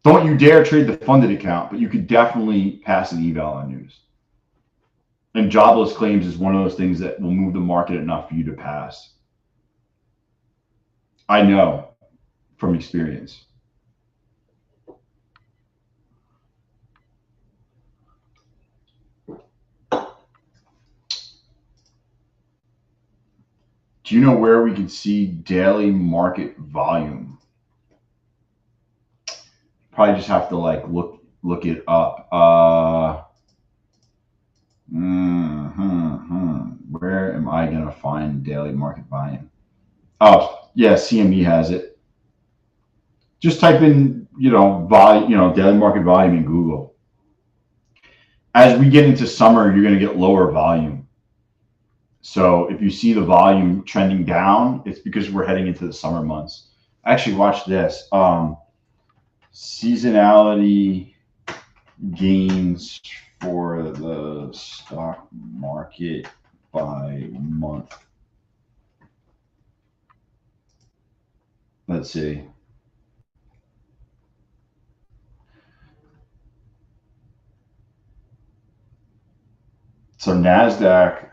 A: Don't you dare trade the funded account, but you could definitely pass an eval on news. And jobless claims is one of those things that will move the market enough for you to pass. I know from experience. Do you know where we can see daily market volume? Probably just have to like look it up. Where am I gonna find daily market volume? Oh yeah, CME has it. Just type in daily market volume in Google. As we get into summer, you're gonna get lower volume. So if you see the volume trending down, it's because we're heading into the summer months. Actually, watch this. Seasonality gains for the stock market by month. Let's see. So NASDAQ,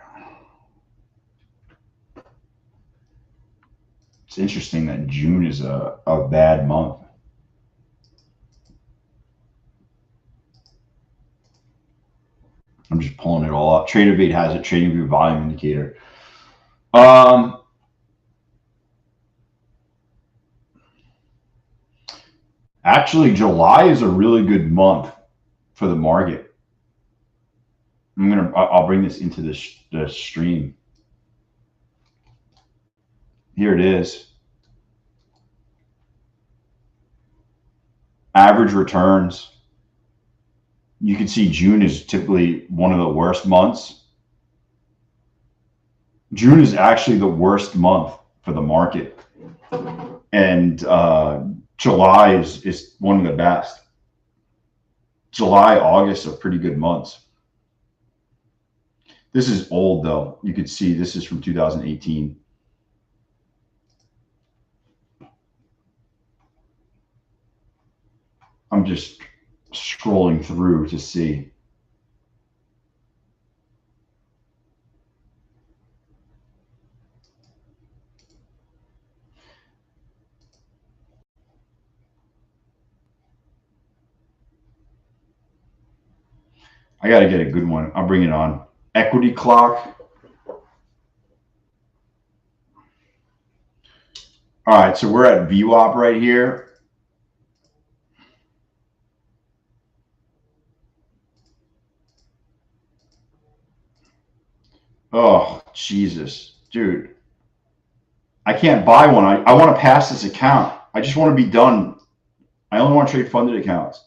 A: it's interesting that June is a bad month. I'm just pulling it all up. TraderBait has it, TradingView volume indicator. Actually, July is a really good month for the market. I'll bring this into the stream. Here it is. Average returns. You can see June is typically one of the worst months. June is actually the worst month for the market. And July is one of the best. July, August are pretty good months. This is old though. You can see this is from 2018. I'm just scrolling through to see. I got to get a good one. I'll bring it on. Equity clock. All right, so we're at VWAP right here. Oh, Jesus. Dude, I can't buy one. I want to pass this account. I just want to be done. I only want to trade funded accounts.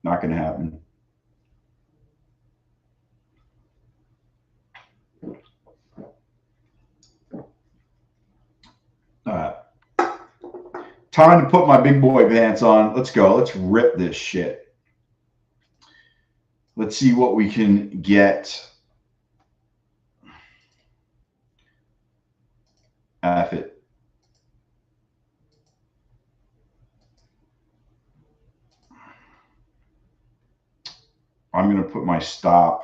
A: Not going to happen. All right. Time to put my big boy pants on. Let's go. Let's rip this shit. Let's see what we can get. F it. I'm going to put my stop.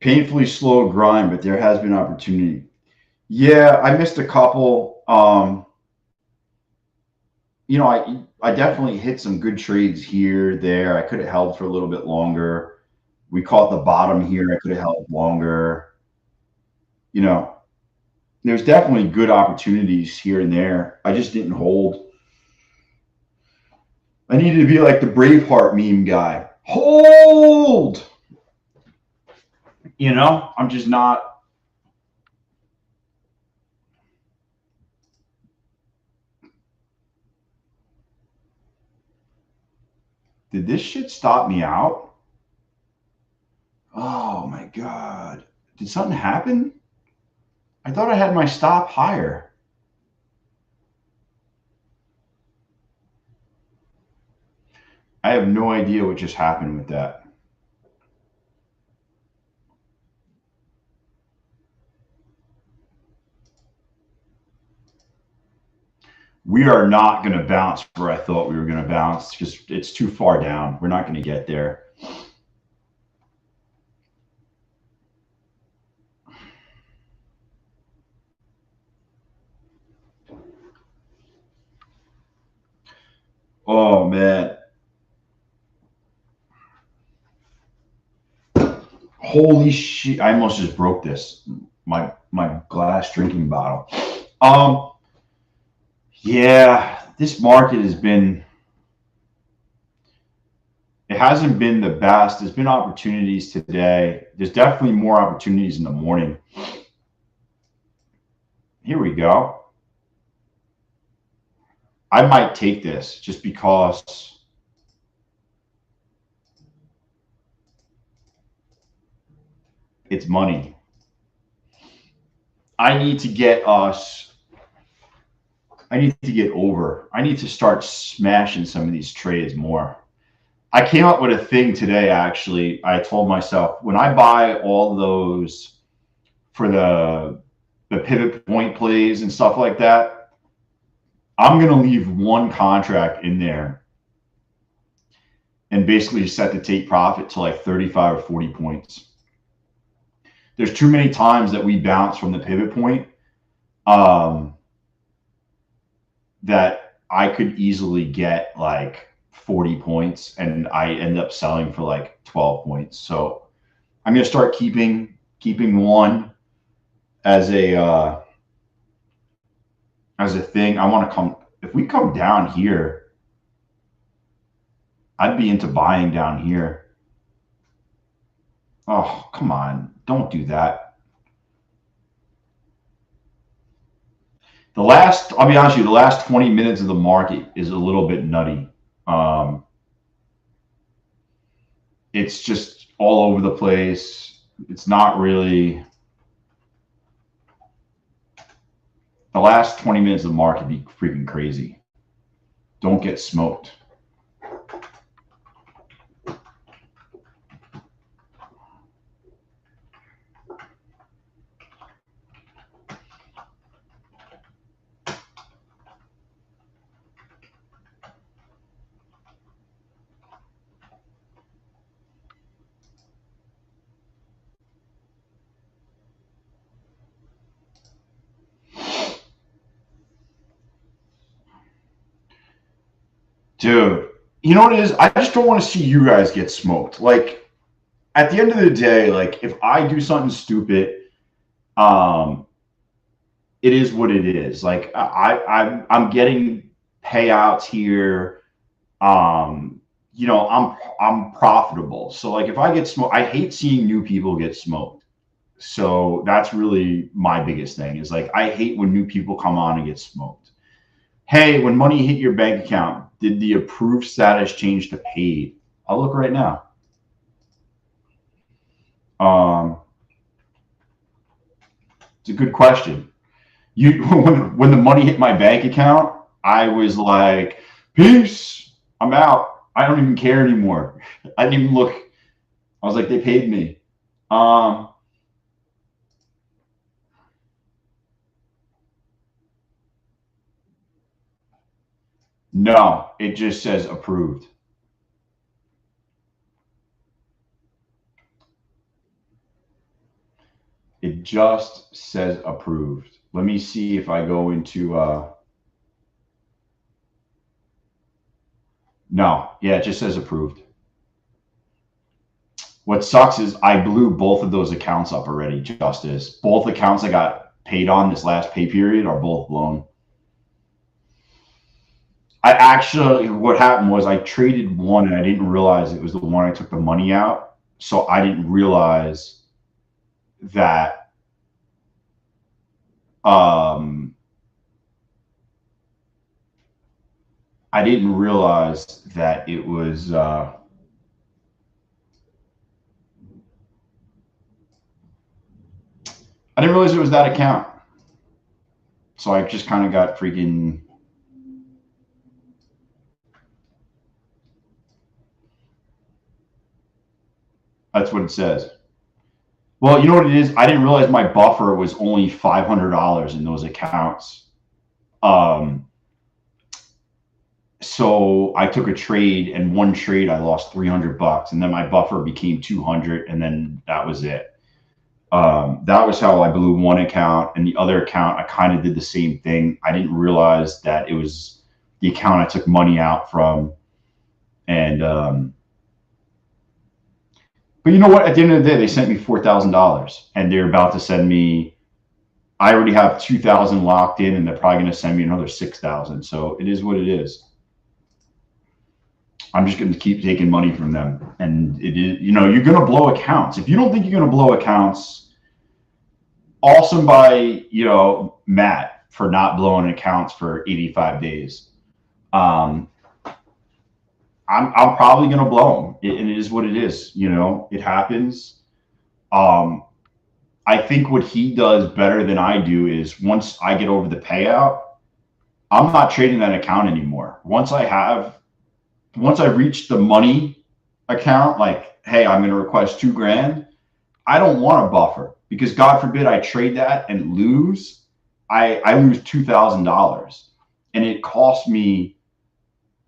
A: Painfully slow grind, but there has been opportunity. Yeah, I missed a couple. I definitely hit some good trades here, there. I could have held for a little bit longer. We caught the bottom here. I could have held longer. You know, there's definitely good opportunities here and there. I just didn't hold. I needed to be like the Braveheart meme guy. Hold! I'm just not. Did this shit stop me out? Oh my God. Did something happen? I thought I had my stop higher. I have no idea what just happened with that. We are not going to bounce where I thought we were going to bounce because it's too far down. We're not going to get there. Oh man. Holy shit. I almost just broke this. My glass drinking bottle. Um yeah, this market has been it hasn't been the best. There's been opportunities today. There's definitely more opportunities in the morning. Here we go. I might take this just because it's money. I need to get us I need to get over. I need to start smashing some of these trades more. I came up with a thing today, actually. I told myself when I buy all those for the pivot point plays and stuff like that, I'm going to leave one contract in there and basically set the take profit to like 35 or 40 points. There's too many times that we bounce from the pivot point that I could easily get like 40 points and I end up selling for like 12 points. So I'm going to start keeping one as a thing. I want to come if we come down here, I'd be into buying down here. Oh, come on. Don't do that. I'll be honest with you, the last 20 minutes of the market is a little bit nutty. It's just all over the place. It's not really the last 20 minutes of the market be freaking crazy. Don't get smoked. Dude, you know what it is? I just don't want to see you guys get smoked. Like at the end of the day, like if I do something stupid, um, it is what it is. Like I'm getting payouts here. Um, I'm profitable. So like if I get smoked, I hate seeing new people get smoked. So that's really my biggest thing is like I hate when new people come on and get smoked. Hey, when money hit your bank account, did the approved status change to paid? I'll look right now. Um, it's a good question. You when the money hit my bank account, I was like, peace, I'm out. I don't even care anymore. I didn't even look. I was like, they paid me. Um, no, it just says approved. It just says approved. Let me see if I go into no, yeah, it just says approved. What sucks is I blew both of those accounts up already, Justice. Both accounts I got paid on this last pay period are both blown. I actually, what happened was I traded one and I didn't realize it was the one I took the money out. So I didn't realize that, um, I didn't realize that it was, I didn't realize it was that account. So I just kind of got freaking, that's what it says. Well, you know what it is? I didn't realize my buffer was only $500 in those accounts. Um, so I took a trade, and one trade I lost $300, and then my buffer became 200, and then that was it. That was how I blew one account, and the other account I kind of did the same thing. I didn't realize that it was the account I took money out from, and but you know what? At the end of the day, they sent me $4,000, and they're about to send me. I already have 2,000 locked in, and they're probably going to send me another 6,000. So it is what it is. I'm just going to keep taking money from them. And it is, you're going to blow accounts. If you don't think you're going to blow accounts, awesome by, Matt for not blowing accounts for 85 days. Um, I'm probably going to blow them. And it is what it is. It happens. Um, I think what he does better than I do is once I get over the payout, I'm not trading that account anymore. Once I reach the money account, like, hey, I'm going to request 2 grand. I don't want a buffer because God forbid I trade that and lose. I lose $2,000, and it costs me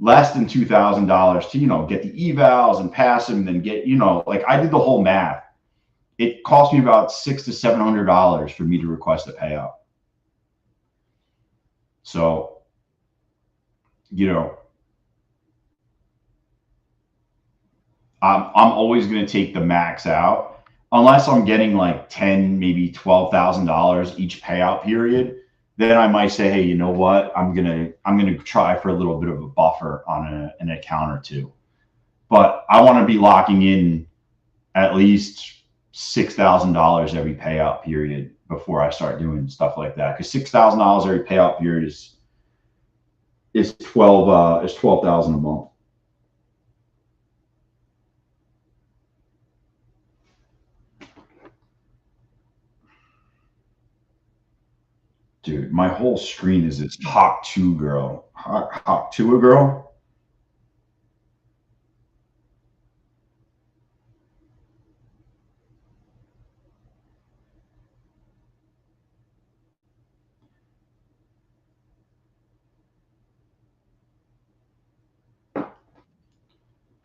A: less than $2,000 to get the evals and pass them, and then get like I did the whole math. It cost me about $600 to $700 for me to request a payout. So you know I'm always going to take the max out unless I'm getting like 10, maybe $12,000 each payout period. Then I might say, hey, you know what? I'm gonna try for a little bit of a buffer on an account or two. But I want to be locking in at least $6,000 every payout period before I start doing stuff like that. Because $6,000 every payout period is 12,000 a month. Dude, my whole screen is this Hawk 2 girl. Hawk 2 girl?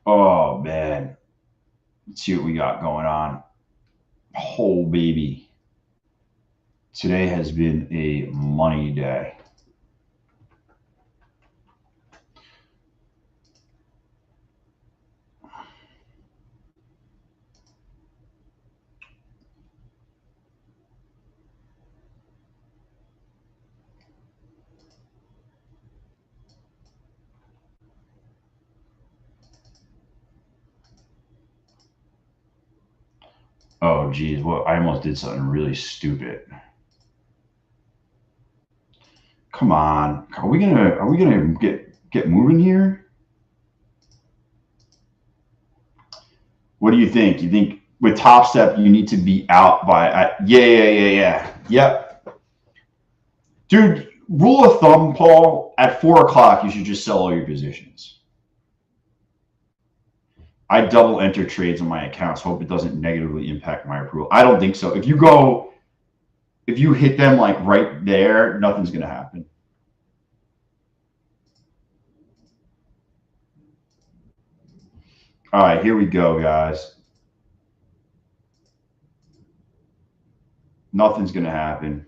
A: Oh, man. Let's see what we got going on. Oh, baby. Today has been a money day. Oh, geez. Well, I almost did something really stupid. Come on. Are we gonna get moving here? What do you think? You think with Top Step you need to be out by yeah. Yep. Dude, rule of thumb, Paul, at 4 o'clock you should just sell all your positions. I double enter trades on my accounts, hope it doesn't negatively impact my approval. I don't think so. If you hit them like right there, nothing's gonna happen. All right, here we go, guys. Nothing's gonna happen.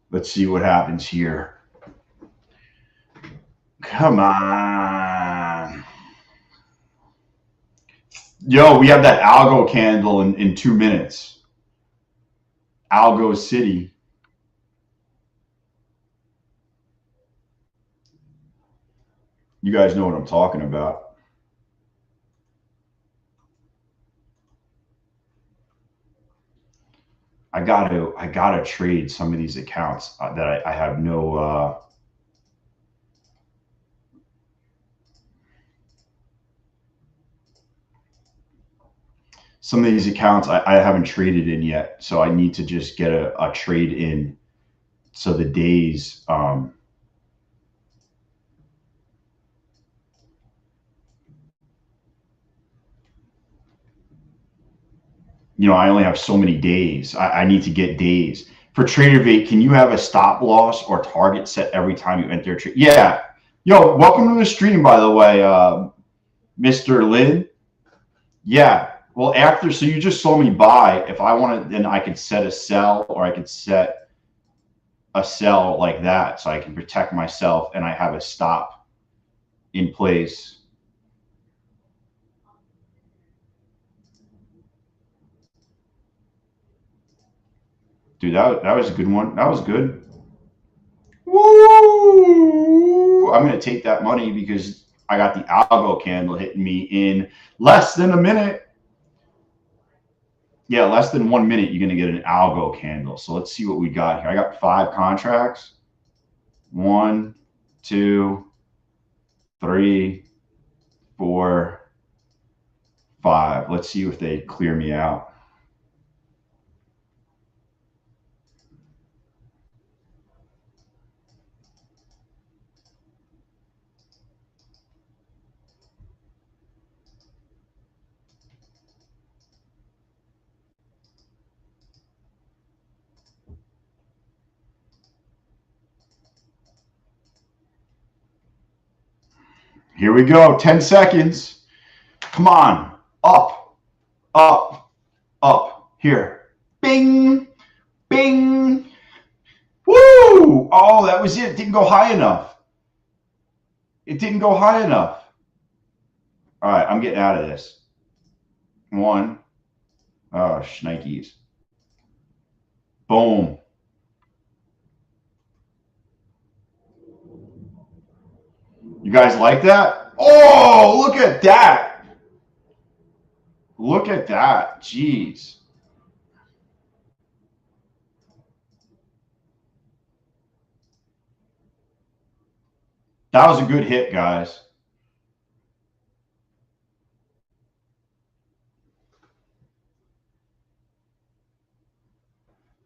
A: Let's see what happens here. Come on. Yo, we have that algo candle in 2 minutes. Algo City. You guys know what I'm talking about. I gotta trade some of these accounts that I have no some of these accounts I haven't traded in yet, so I need to just get a trade in. So the days, I only have so many days. I need to get days. For TraderVate, can you have a stop loss or target set every time you enter a trade? Yeah. Yo, welcome to the stream, by the way, Mr. Lin. Yeah. Well, so you just saw me buy. If I wanted, then I could set a sell or I could set a sell like that so I can protect myself and I have a stop in place. Dude, that was a good one. That was good. Woo! I'm going to take that money because I got the algo candle hitting me in less than a minute. Yeah, less than 1 minute, you're going to get an algo candle. So let's see what we got here. I got 5 contracts. 1, 2, 3, 4, 5. Let's see if they clear me out. Here we go. 10 seconds. Come on. Up, up, up. Here. Bing, bing. Woo! Oh, that was it. It didn't go high enough. It didn't go high enough. All right, I'm getting out of this. 1. Oh, shnikes. Boom. You guys like that? Oh, look at that. Look at that. Jeez. That was a good hit, guys.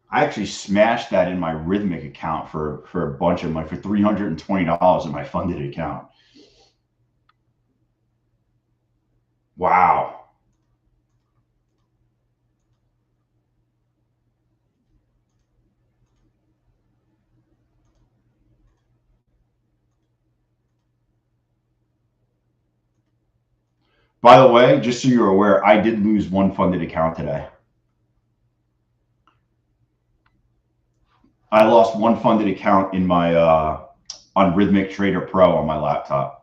A: I actually smashed that in my Rhythmic account for a bunch of money for $320 in my funded account. Wow. By the way, just so you're aware, I did lose one funded account today. I lost one funded account in my on Rhythmic Trader Pro on my laptop.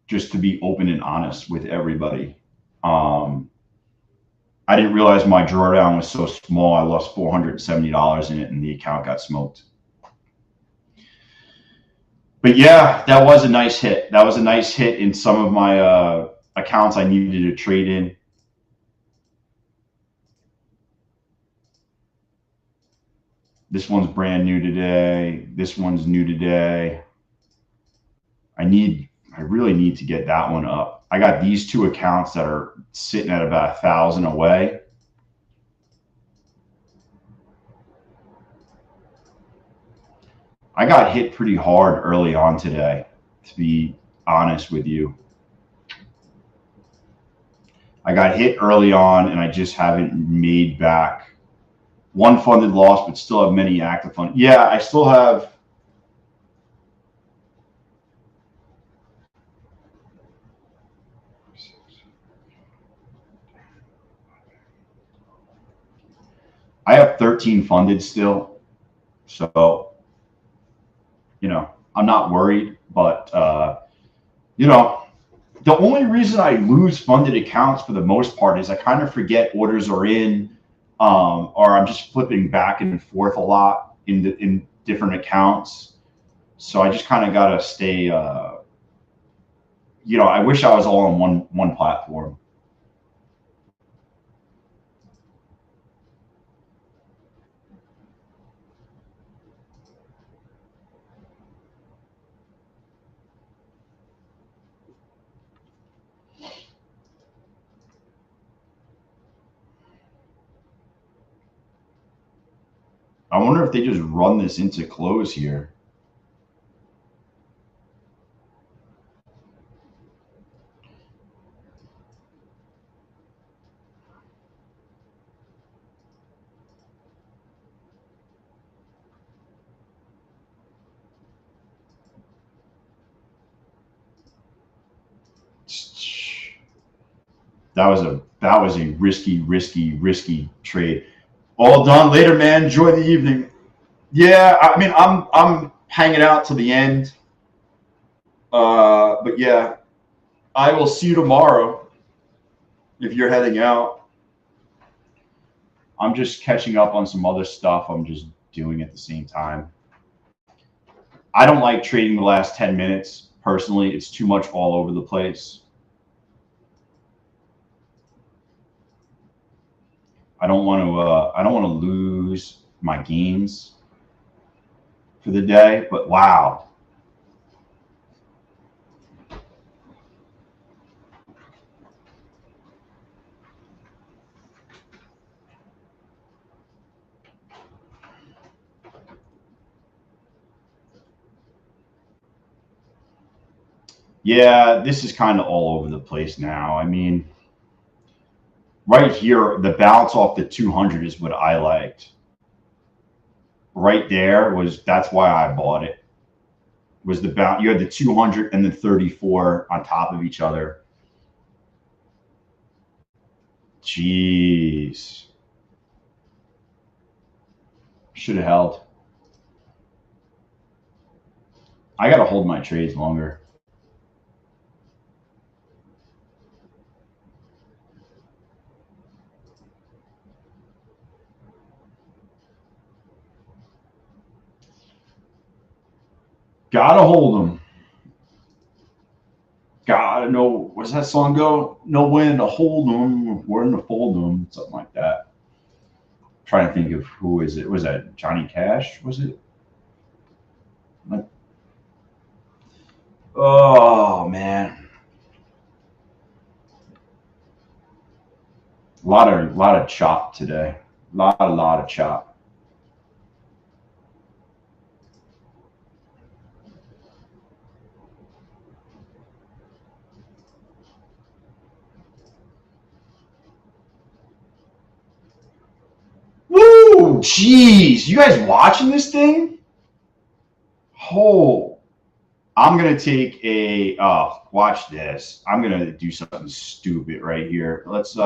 A: Just to be open and honest with everybody. I didn't realize my drawdown was so small. I lost $470 in it, and the account got smoked. But yeah, that was a nice hit. That was a nice hit in some of my accounts I needed to trade in. This one's brand new today. This one's new today. I really need to get that one up. I got these two accounts that are sitting at about 1,000 away. I got hit pretty hard early on today, to be honest with you. I got hit early on, and I just haven't made back one funded loss, but still have many active funds. Yeah, I still have. I have 13 funded still, so I'm not worried. But the only reason I lose funded accounts for the most part is I kind of forget orders are in, or I'm just flipping back and forth a lot in different accounts. So I just kind of gotta stay. I wish I was all on one platform. I wonder if they just run this into close here. That was a risky trade. All done later, man. Enjoy the evening. Yeah, I mean, I'm hanging out to the end. But yeah, I will see you tomorrow if you're heading out. I'm just catching up on some other stuff. I'm just doing at the same time. I don't like trading the last 10 minutes personally. It's too much all over the place. I don't want to. I don't want to lose my gains for the day. But wow, yeah, this is kind of all over the place now. I mean, right here, the bounce off the 200 is what I liked. Right there was that's why I bought it. Was the bounce? You had the 200 and the 34 on top of each other. Jeez, should have held. I got to hold my trades longer. Gotta hold them. Gotta know. What's that song go? Know when to hold them, when to fold them, something like that. I'm trying to think of who is it. Was that Johnny Cash? Was it? Oh man, a lot of chop today. A lot of chop. Woo! Jeez, you guys watching this thing? Oh, I'm gonna take a. Oh, watch this. I'm gonna do something stupid right here. Let's.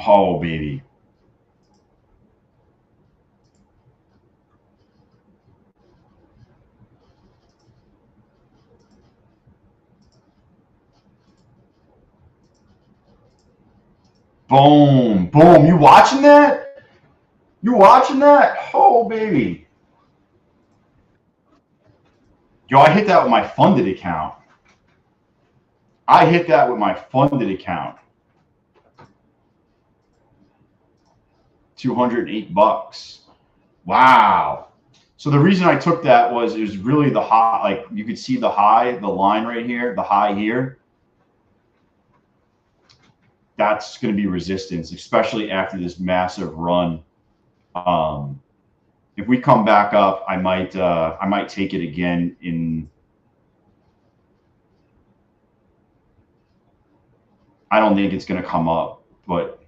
A: Oh, baby. Boom. Boom. You watching that? You watching that? Oh, baby. Yo, I hit that with my funded account. I hit that with my funded account. $208. Wow. So the reason I took that was it was really the high, like you could see the high, the line right here, the high here. That's going to be resistance, especially after this massive run. Um, if we come back up, I might take it again in. I don't think it's going to come up, but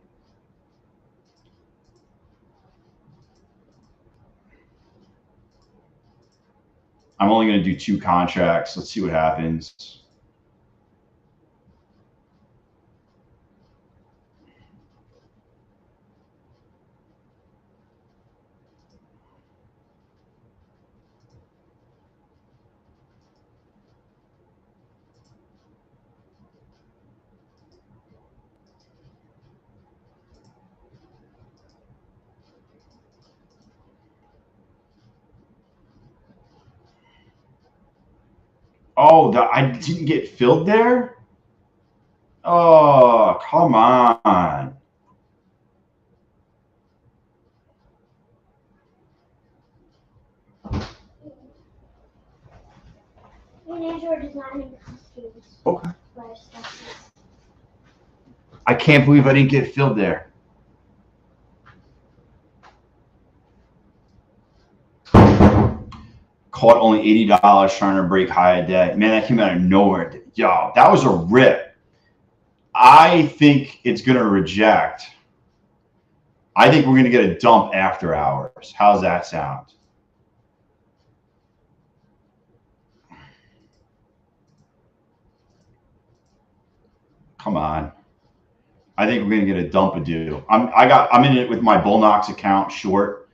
A: I'm only going to do 2 contracts. Let's see what happens. Oh, I didn't get filled there? Oh, come on. Okay. I can't believe I didn't get filled there. Caught only $80 trying to break high a day. Man, that came out of nowhere. Yo, that was a rip. I think it's going to reject. I think we're going to get a dump after hours. How's that sound? Come on. I think we're going to get a dump a do. I'm in it with my Bullnox account short,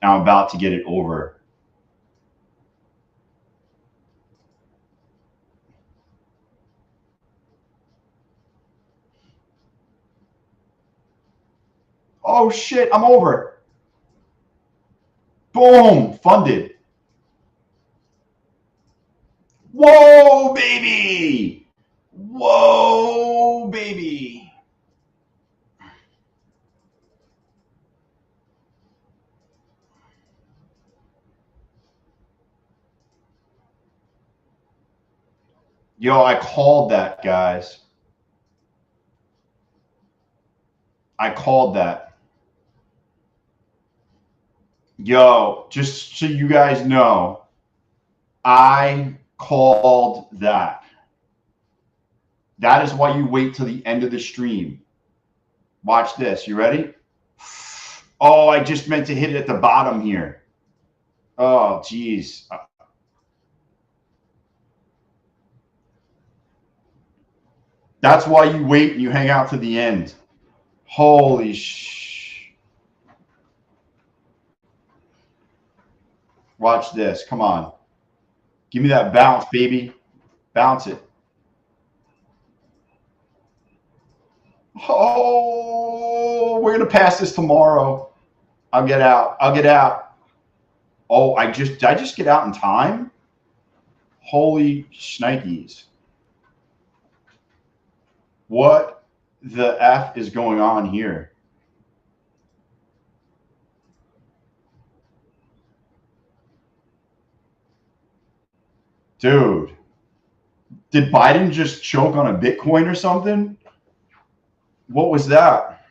A: and I'm about to get it over. Oh shit, I'm over. Boom, funded. Whoa, baby. Whoa, baby. Yo, I called that, guys. I called that. Yo, just so you guys know, I called that. That is why you wait till the end of the stream. Watch this. You ready? Oh, I just meant to hit it at the bottom here. Oh, geez. That's why you wait and you hang out to the end. Holy sh! Watch this. Come on. Give me that bounce, baby. Bounce it. Oh, we're gonna pass this tomorrow. I'll get out. I'll get out. Oh, did I just get out in time? Holy shnikes. What the F is going on here? Dude, did Biden just choke on a Bitcoin or something? What was that?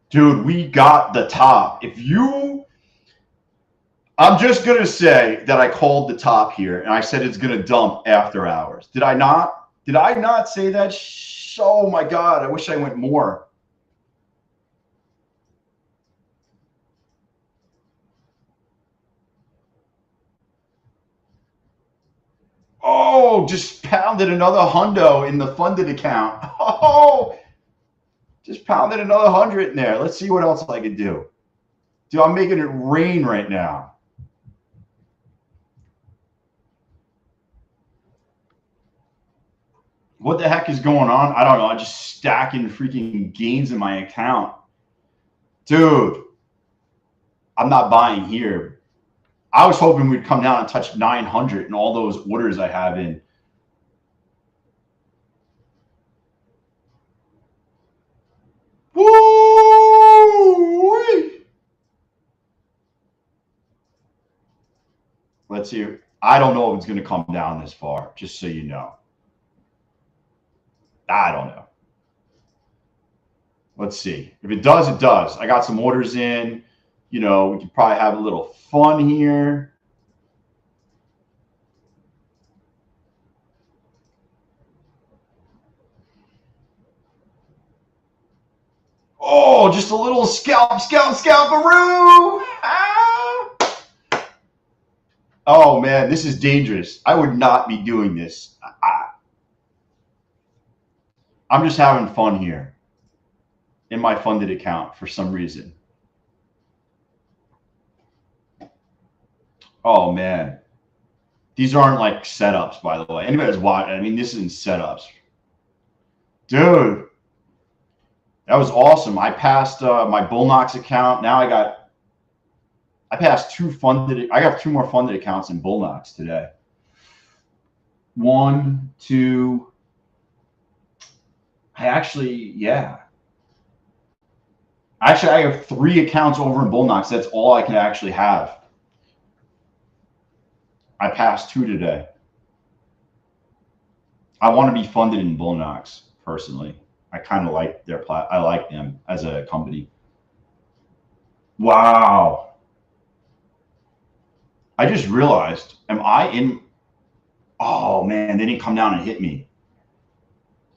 A: Dude, we got the top. I'm just going to say that I called the top here and I said it's going to dump after hours. Did I not? Did I not say that? Oh my God, I wish I went more. Oh, just pounded another hundo in the funded account. Oh, just pounded another 100 in there. Let's see what else I can do. Dude, I'm making it rain right now. What the heck is going on? I don't know. I'm just stacking freaking gains in my account. Dude, I'm not buying here. I was hoping we'd come down and touch 900 and all those orders I have in. Woo! Let's see. I don't know if it's going to come down this far, just so you know. I don't know. Let's see. If it does, it does. I got some orders in. You know, we could probably have a little fun here. Oh, just a little scalparoo. Ah. Oh, man, this is dangerous. I would not be doing this. I'm just having fun here in my funded account for some reason. Oh, man. These aren't like setups, by the way. Anybody's watching. I mean, this isn't setups. Dude, that was awesome. I passed my Bullnox account. Now I passed two funded. I got two more funded accounts in Bullnox today. 1, 2. Yeah. Actually, I have 3 accounts over in Bullnox. That's all I can actually have. I passed 2 today. I want to be funded in Bullnox personally. I kind of like I like them as a company. Wow. I just realized, am I in? Oh man, they didn't come down and hit me.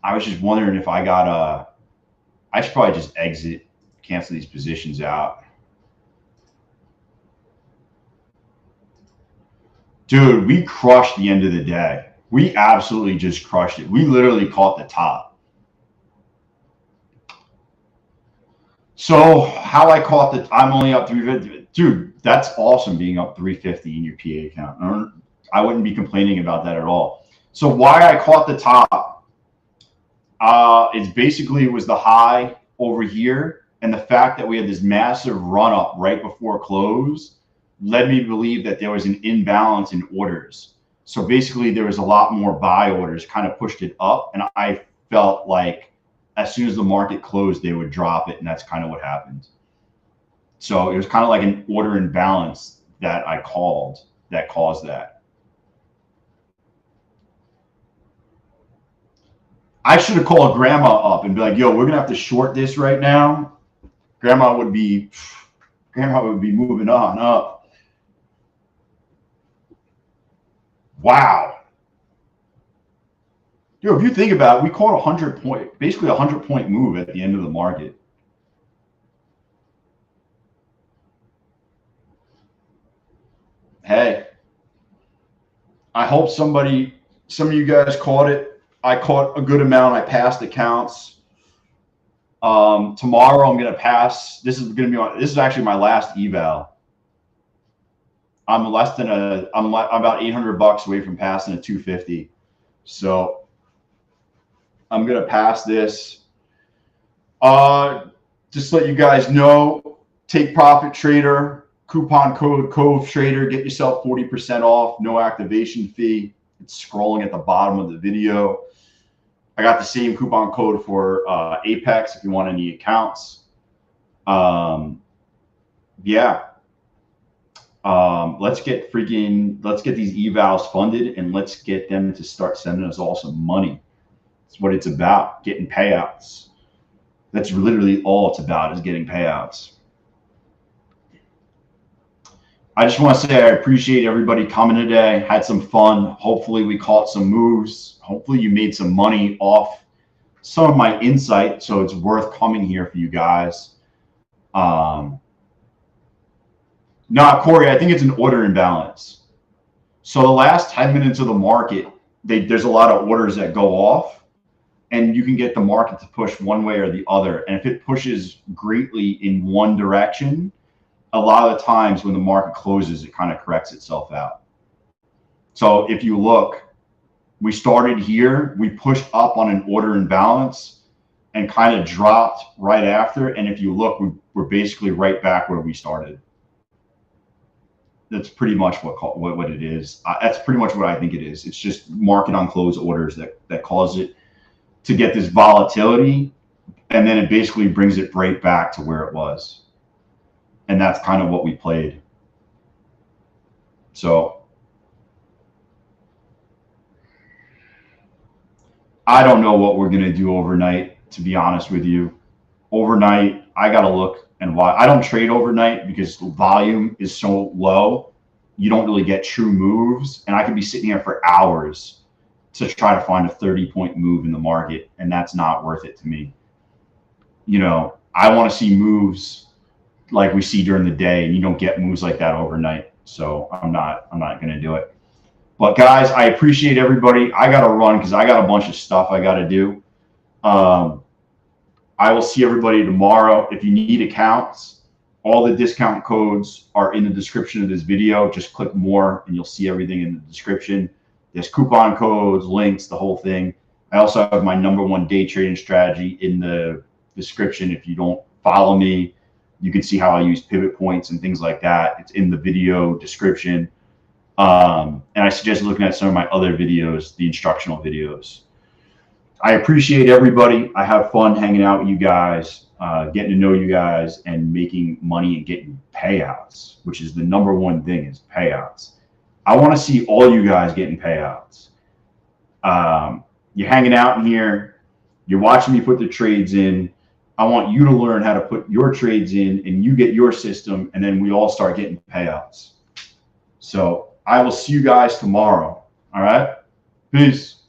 A: I was just wondering if I got I should probably just exit, cancel these positions out. Dude, we crushed the end of the day. We absolutely just crushed it. We literally caught the top. So how I caught I'm only up 350. Dude, that's awesome being up 350 in your PA account. I wouldn't be complaining about that at all. So why I caught the top, it's basically it was the high over here, and the fact that we had this massive run up right before close led me to believe that there was an imbalance in orders. So basically there was a lot more buy orders, kind of pushed it up, and I felt like as soon as the market closed, they would drop it, and that's kind of what happened. So it was kind of like an order imbalance that I called that caused that. I should have called grandma up and be like, yo, we're going to have to short this right now. Grandma would be moving on up. Wow. Dude, if you think about it, we caught basically a 100-point move at the end of the market. Hey, I hope some of you guys caught it. I caught a good amount. I passed accounts. Tomorrow I'm going to pass. This is actually my last eval. I'm about $800 away from passing a 250. So I'm going to pass this. Just let you guys know, Take Profit Trader, coupon code Cove Trader, get yourself 40% off, no activation fee. It's scrolling at the bottom of the video. I got the same coupon code for Apex if you want any accounts. Yeah. Let's get these evals funded, and let's get them to start sending us all some money. That's what it's about, getting payouts. That's literally all it's about, is getting payouts. I just want to say I appreciate everybody coming today. Had some fun. Hopefully we caught some moves. Hopefully you made some money off some of my insight, so it's worth coming here for you guys. No, Corey, I think it's an order imbalance. So the last 10 minutes of the market, there's a lot of orders that go off. and you can get the market to push one way or the other. And if it pushes greatly in one direction, a lot of the times when the market closes, it kind of corrects itself out. So if you look, we started here, we pushed up on an order imbalance and kind of dropped right after. And if you look, we're basically right back where we started. That's pretty much what it is. That's pretty much what I think it is. It's just market on close orders that cause it to get this volatility, and then it basically brings it right back to where it was. And that's kind of what we played. So I don't know what we're going to do overnight, to be honest with you. Overnight, I got to look and why. I don't trade overnight because the volume is so low. You don't really get true moves. And I could be sitting here for hours to try to find a 30-point move in the market, and that's not worth it to me. You know, I want to see moves like we see during the day, and you don't get moves like that overnight. So I'm not going to do it. But guys, I appreciate everybody. I got to run because I got a bunch of stuff I got to do. I will see everybody tomorrow. If you need accounts, all the discount codes are in the description of this video. Just click more and you'll see everything in the description. There's coupon codes, links, the whole thing. I also have my #1 day trading strategy in the description. If you don't follow me, you can see how I use pivot points and things like that. It's in the video description. And I suggest looking at some of my other videos, the instructional videos. I appreciate everybody. I have fun hanging out with you guys, getting to know you guys, and making money and getting payouts, which is the #1 thing, is payouts. I want to see all you guys getting payouts. You're hanging out in here. You're watching me put the trades in. I want you to learn how to put your trades in, and you get your system, and then we all start getting payouts. So I will see you guys tomorrow. All right? Peace.